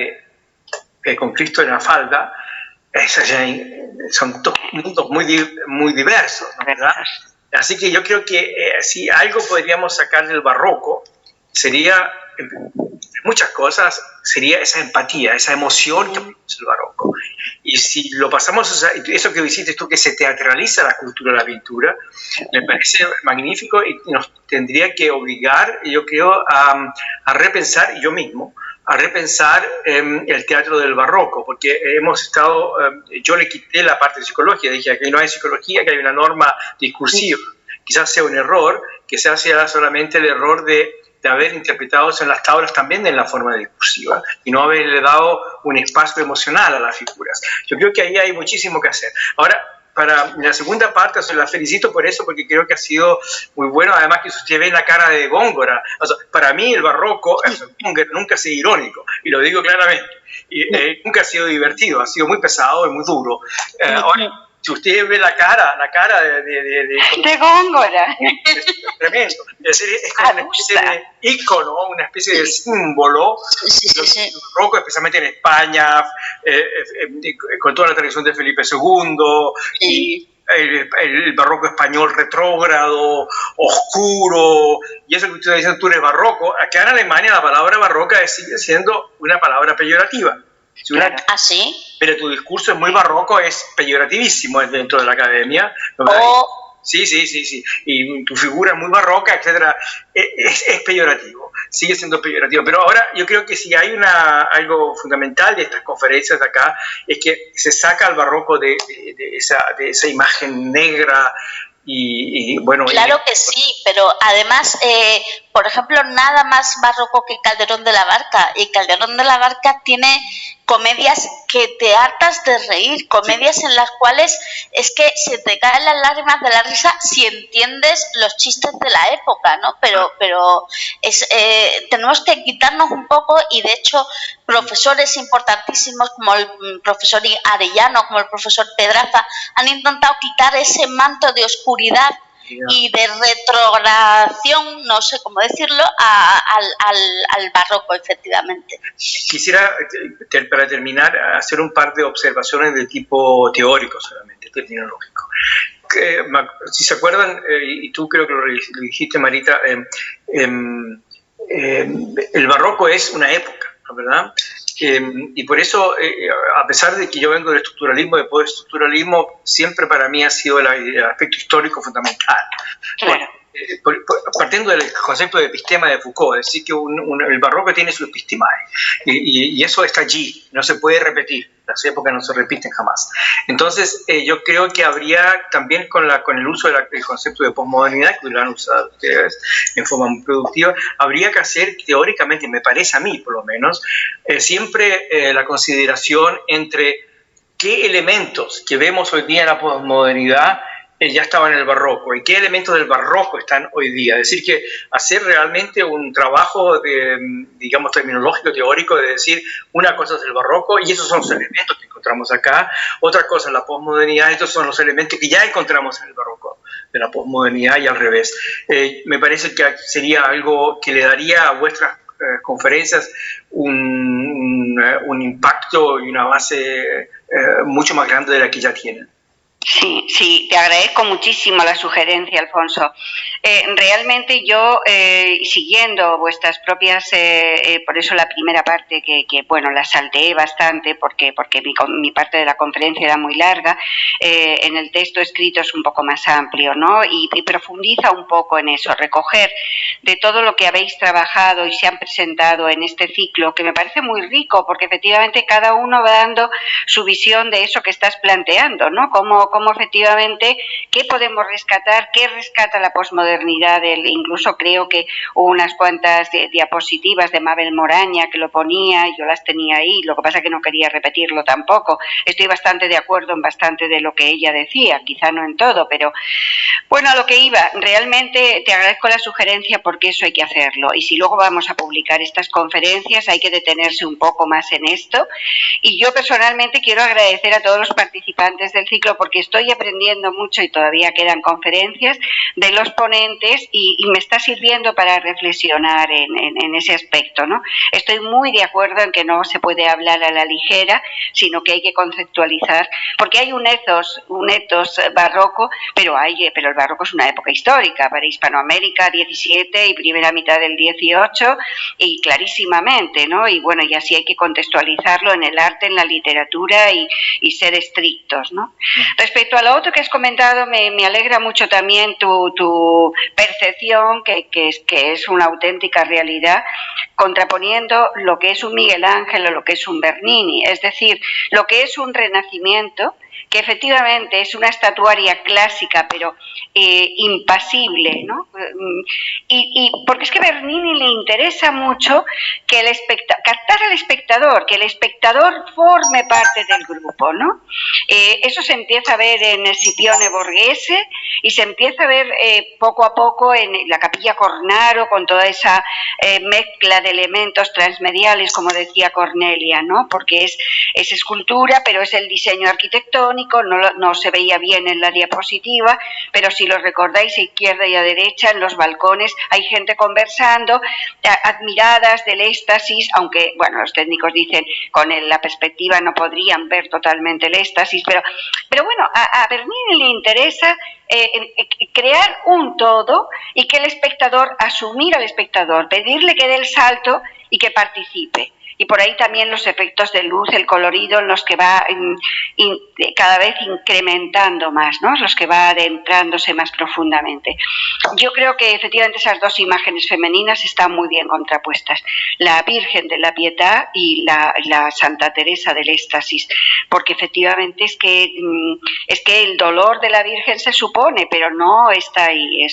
con Cristo en la falda, son dos mundos muy diversos, ¿no? ¿Verdad? Así que yo creo que si algo podríamos sacar del barroco, sería, muchas cosas, sería esa empatía, esa emoción que produce el barroco. Y si lo pasamos, eso que hiciste tú, que se teatraliza la cultura de la pintura, me parece magnífico y nos tendría que obligar, yo creo, a repensar, yo mismo, a repensar el teatro del barroco, porque hemos estado, yo le quité la parte de psicología, dije que no hay psicología, que hay una norma discursiva. Quizás sea un error, quizás sea solamente el error de haber interpretado eso en las tablas también en la forma discursiva y no haberle dado un espacio emocional a las figuras. Yo creo que ahí hay muchísimo que hacer. Ahora, para la segunda parte, la felicito por eso, porque creo que ha sido muy bueno. Además que usted ve la cara de Góngora. O sea, para mí el barroco, Góngora nunca ha sido irónico, y lo digo claramente. Nunca ha sido divertido, ha sido muy pesado y muy duro. Ahora, si usted ve la cara
de Góngora,
es tremendo. Es como una especie de ícono, una especie de símbolo. El barroco, especialmente en España, con toda la tradición de Felipe II, y el barroco español retrógrado, oscuro, y eso que usted dice, tú eres barroco. Acá en Alemania la palabra barroca sigue siendo una palabra peyorativa. Si
¿Ah, sí?
Pero tu discurso es muy barroco, es peyorativísimo dentro de la academia. Sí. Y tu figura es muy barroca, etcétera. Es peyorativo, sigue siendo peyorativo. Pero ahora yo creo que si hay algo fundamental de estas conferencias de acá, es que se saca al barroco de esa imagen negra. Y bueno,
claro que sí, pero además, por ejemplo, nada más barroco que Calderón de la Barca, y Calderón de la Barca tiene comedias que te hartas de reír, comedias en las cuales es que se te caen las lágrimas de la risa si entiendes los chistes de la época, ¿no? Pero tenemos que quitarnos un poco, y de hecho profesores importantísimos como el profesor Arellano, como el profesor Pedraza, han intentado quitar ese manto de oscuridad y de retrogradación, no sé cómo decirlo, al barroco, efectivamente.
Quisiera, para terminar, hacer un par de observaciones de tipo teórico solamente, terminológico. si se acuerdan, y tú creo que lo dijiste, Marita, el barroco es una época, ¿no? ¿Verdad? Y por eso, a pesar de que yo vengo del estructuralismo, del postestructuralismo, siempre para mí ha sido el aspecto histórico fundamental.
Claro.
Partiendo del concepto de epistema de Foucault, es decir, que el barroco tiene su epistemae, y eso está allí, no se puede repetir, las épocas no se repiten jamás. Entonces, yo creo que habría también con el uso del concepto de posmodernidad, que lo han usado ustedes en forma muy productiva, habría que hacer teóricamente, me parece a mí por lo menos, siempre la consideración entre qué elementos que vemos hoy día en la posmodernidad ya estaban en el barroco y qué elementos del barroco están hoy día. Es decir, que hacer realmente un trabajo digamos, terminológico, teórico, de decir una cosa es el barroco y esos son los elementos que encontramos acá, otra cosa es la posmodernidad, estos son los elementos que ya encontramos en el barroco de la posmodernidad y al revés. Me parece que sería algo que le daría a vuestras conferencias un impacto y una base mucho más grande de la que ya tienen.
Sí, te agradezco muchísimo la sugerencia, Alfonso. Realmente yo, siguiendo vuestras propias, por eso la primera parte que bueno, la salteé bastante porque mi parte de la conferencia era muy larga, en el texto escrito es un poco más amplio, ¿no? Y profundiza un poco en eso, recoger de todo lo que habéis trabajado y se han presentado en este ciclo, que me parece muy rico, porque efectivamente cada uno va dando su visión de eso que estás planteando, ¿no? Cómo efectivamente, qué podemos rescatar, qué rescata la posmodernidad. Incluso creo que hubo unas cuantas diapositivas de Mabel Moraña que lo ponía, yo las tenía ahí, lo que pasa es que no quería repetirlo tampoco. Estoy bastante de acuerdo en bastante de lo que ella decía, quizá no en todo, pero bueno, a lo que iba, realmente te agradezco la sugerencia porque eso hay que hacerlo. Y si luego vamos a publicar estas conferencias, hay que detenerse un poco más en esto. Y yo personalmente quiero agradecer a todos los participantes del ciclo porque estoy aprendiendo mucho y todavía quedan conferencias de los ponentes y me está sirviendo para reflexionar en ese aspecto, ¿no? Estoy muy de acuerdo en que no se puede hablar a la ligera, sino que hay que conceptualizar, porque hay un ethos barroco, pero el barroco es una época histórica para Hispanoamérica, 17 y primera mitad del 18, y clarísimamente, ¿no? Y bueno, y así hay que contextualizarlo en el arte, en la literatura y ser estrictos, ¿no? Respecto a lo otro que has comentado, me alegra mucho también tu percepción, que es una auténtica realidad, contraponiendo lo que es un Miguel Ángel o lo que es un Bernini, es decir, lo que es un Renacimiento, que efectivamente es una estatuaria clásica, pero impasible, ¿no? Y porque es que a Bernini le interesa mucho que captar al espectador, que el espectador forme parte del grupo, ¿no? Eso se empieza a ver en Scipione Borghese y se empieza a ver poco a poco en la Capilla Cornaro, con toda esa mezcla de elementos transmediales, como decía Cornelia, ¿no? Porque es escultura, pero es el diseño arquitectónico, no se veía bien en la diapositiva, pero si lo recordáis, a izquierda y a derecha, en los balcones, hay gente conversando, admiradas del éxtasis, aunque, bueno, los técnicos dicen, con la perspectiva no podrían ver totalmente el éxtasis, pero bueno, a Bernini le interesa crear un todo y que el espectador, asumir al espectador, pedirle que dé el salto y que participe. Y por ahí también los efectos de luz, el colorido, en los que va cada vez incrementando más, ¿no? Los que va adentrándose más profundamente. Yo creo que efectivamente esas dos imágenes femeninas están muy bien contrapuestas. La Virgen de la Pietà y la Santa Teresa del Éxtasis, porque efectivamente es que el dolor de la Virgen se supone, pero no está ahí.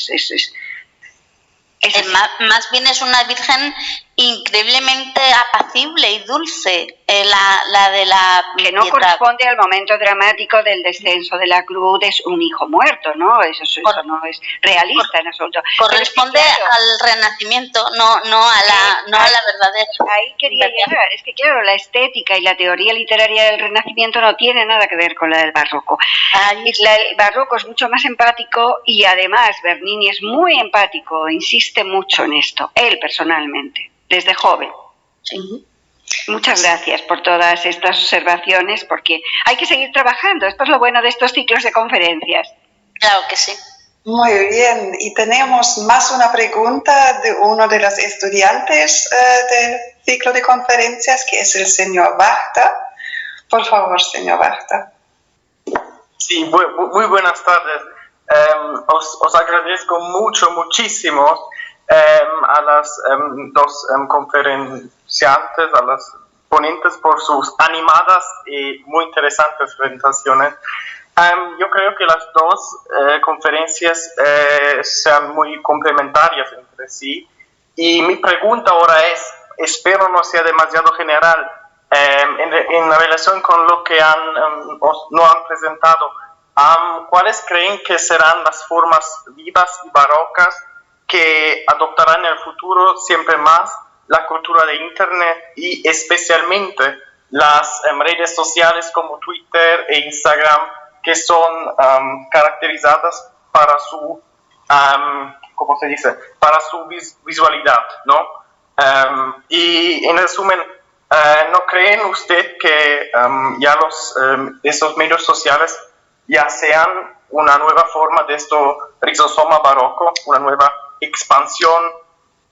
Más bien es una Virgen increíblemente apacible y dulce, la de la
que no corresponde al momento dramático del descenso de la cruz de un hijo muerto, ¿no? Eso no es realista en absoluto.
Corresponde al Renacimiento, no a la verdadera.
Ahí quería llegar. Es que claro, la estética y la teoría literaria del Renacimiento no tiene nada que ver con la del Barroco. El Barroco es mucho más empático y además Bernini es muy empático, insiste mucho en esto, él personalmente, desde joven.
Sí.
Muchas gracias por todas estas observaciones, porque hay que seguir trabajando. Esto es lo bueno de estos ciclos de conferencias.
Claro que sí.
Muy bien, y tenemos más una pregunta de uno de los estudiantes del ciclo de conferencias, que es el señor Barta. Por favor, señor Barta.
Sí, muy buenas tardes. Os agradezco muchísimo a las dos conferenciantes, a las ponentes por sus animadas y muy interesantes presentaciones. Yo creo que las dos conferencias sean muy complementarias entre sí, y mi pregunta ahora es, espero no sea demasiado general, en relación con lo que nos han presentado, ¿cuáles creen que serán las formas vivas y barrocas que adoptarán en el futuro siempre más la cultura de Internet y especialmente las redes sociales como Twitter e Instagram, que son caracterizadas para su, ¿cómo se dice?, para su visualidad, ¿no? Y en resumen, ¿no creen usted que ya estos medios sociales ya sean una nueva forma de esto rizosoma barroco, una nueva expansión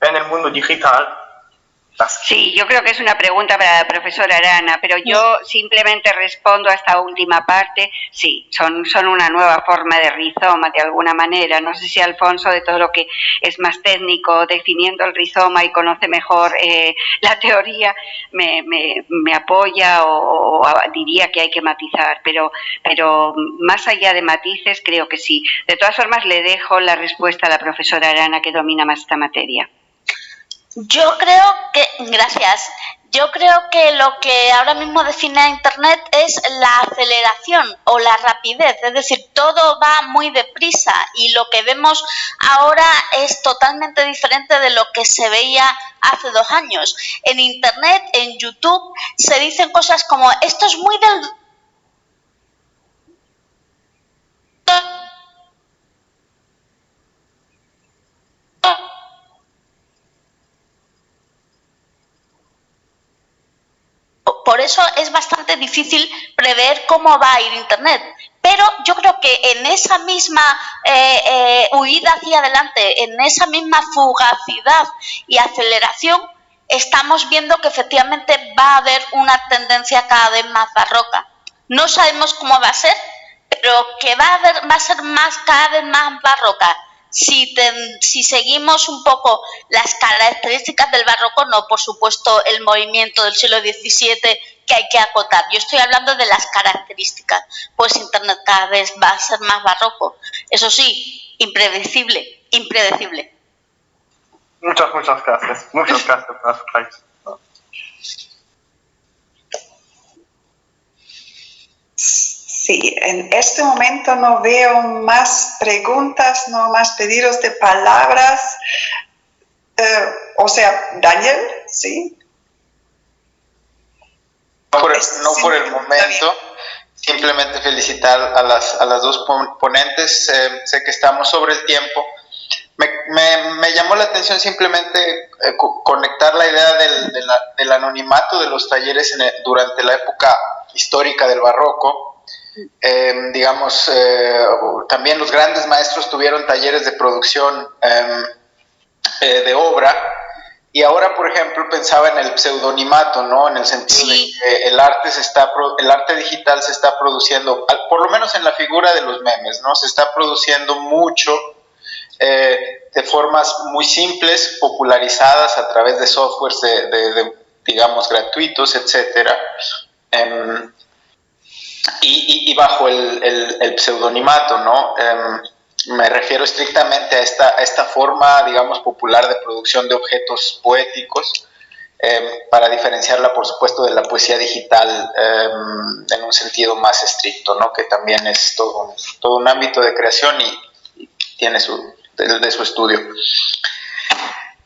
en el mundo digital?
Sí, yo creo que es una pregunta para la profesora Arana, pero yo simplemente respondo a esta última parte. Sí, son una nueva forma de rizoma de alguna manera. No sé si Alfonso, de todo lo que es más técnico, definiendo el rizoma y conoce mejor la teoría, me apoya o diría que hay que matizar, pero más allá de matices creo que sí. De todas formas, le dejo la respuesta a la profesora Arana, que domina más esta materia.
Gracias. Yo creo que lo que ahora mismo define a Internet es la aceleración o la rapidez, es decir, todo va muy deprisa y lo que vemos ahora es totalmente diferente de lo que se veía hace 2 años. En Internet, en YouTube, se dicen cosas como, esto es muy del... Por eso es bastante difícil prever cómo va a ir Internet. Pero yo creo que en esa misma huida hacia adelante, en esa misma fugacidad y aceleración, estamos viendo que efectivamente va a haber una tendencia cada vez más barroca. No sabemos cómo va a ser, pero que va a ser cada vez más barroca. Si seguimos un poco las características del barroco, no, por supuesto, el movimiento del siglo XVII que hay que acotar. Yo estoy hablando de las características, pues Internet cada vez va a ser más barroco. Eso sí, impredecible.
Muchas gracias. Muchas gracias por las clases.
Sí, en este momento no veo más preguntas, no más pedidos de palabras. Daniel, ¿sí?
No por el momento, simplemente felicitar a las dos ponentes. Sé que estamos sobre el tiempo. Me llamó la atención simplemente conectar la idea del anonimato de los talleres durante la época histórica del barroco. También los grandes maestros tuvieron talleres de producción de obra, y ahora, por ejemplo, pensaba en el pseudonimato, ¿no? En el sentido de que el arte digital se está produciendo, por lo menos en la figura de los memes, ¿no? Se está produciendo mucho de formas muy simples, popularizadas a través de softwares digamos, gratuitos, etcétera. Y bajo el pseudonimato, ¿no? Me refiero estrictamente a esta forma, digamos, popular de producción de objetos poéticos, para diferenciarla, por supuesto, de la poesía digital en un sentido más estricto, ¿no? Que también es todo un ámbito de creación y tiene de su estudio.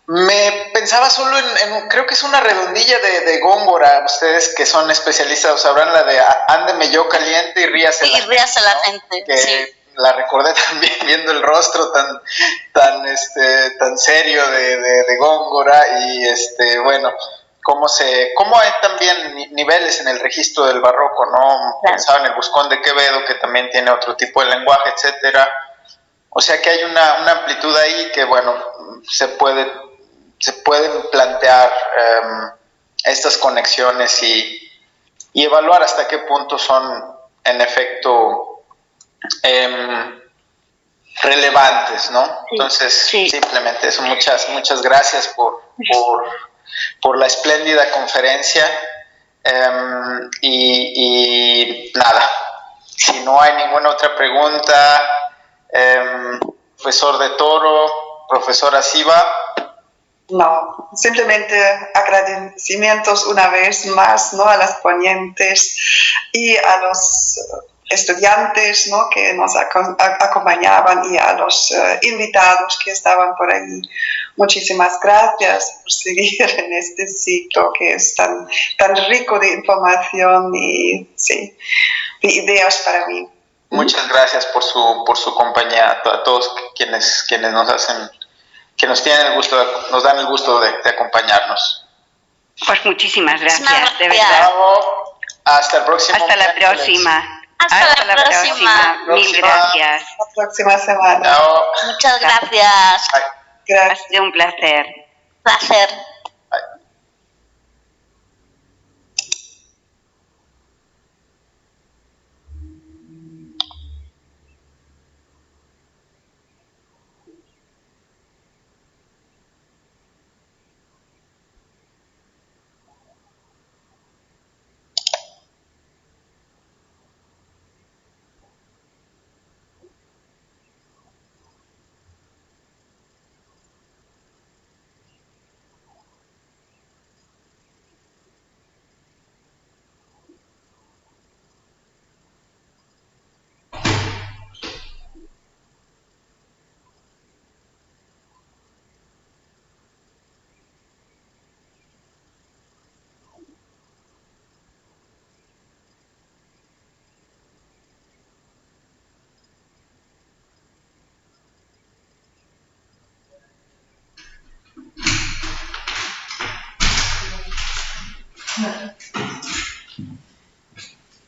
Me pensaba solo creo que es una redondilla de Góngora. Ustedes que son especialistas sabrán, la de ándeme yo caliente y ríase
la gente,
que
sí.
La recordé también viendo el rostro tan serio de Góngora, y bueno, cómo hay también niveles en el registro del barroco, ¿no? Claro. Pensaba en el Buscón de Quevedo, que también tiene otro tipo de lenguaje, etcétera. O sea que hay una amplitud ahí que, bueno, se pueden plantear estas conexiones y evaluar hasta qué punto son, en efecto, relevantes, ¿no? Sí, entonces, sí. Simplemente eso. Muchas gracias por la espléndida conferencia y nada, si no hay ninguna otra pregunta, profesor de Toro, profesora Siva.
No, simplemente agradecimientos una vez más, ¿no?, a las ponentes y a los estudiantes, ¿no?, que nos acompañaban y a los invitados que estaban por ahí. Muchísimas gracias por seguir en este ciclo que es tan rico de información y de ideas para mí.
Muchas gracias por su compañía, a todos quienes nos hacen, que nos dan el gusto de acompañarnos.
Pues muchísimas gracias, de verdad.
Hasta el próximo.
Hasta la próxima.
Hasta la próxima.
Mil gracias.
Hasta la próxima semana.
Chao.
Muchas gracias.
Gracias.
Ha sido un placer.
Placer.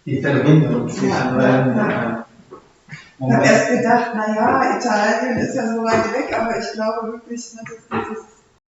Die Verbindung zwischen beiden. Ich habe erst gedacht, naja, Italien ist ja so weit weg, aber ich glaube wirklich, dass dieses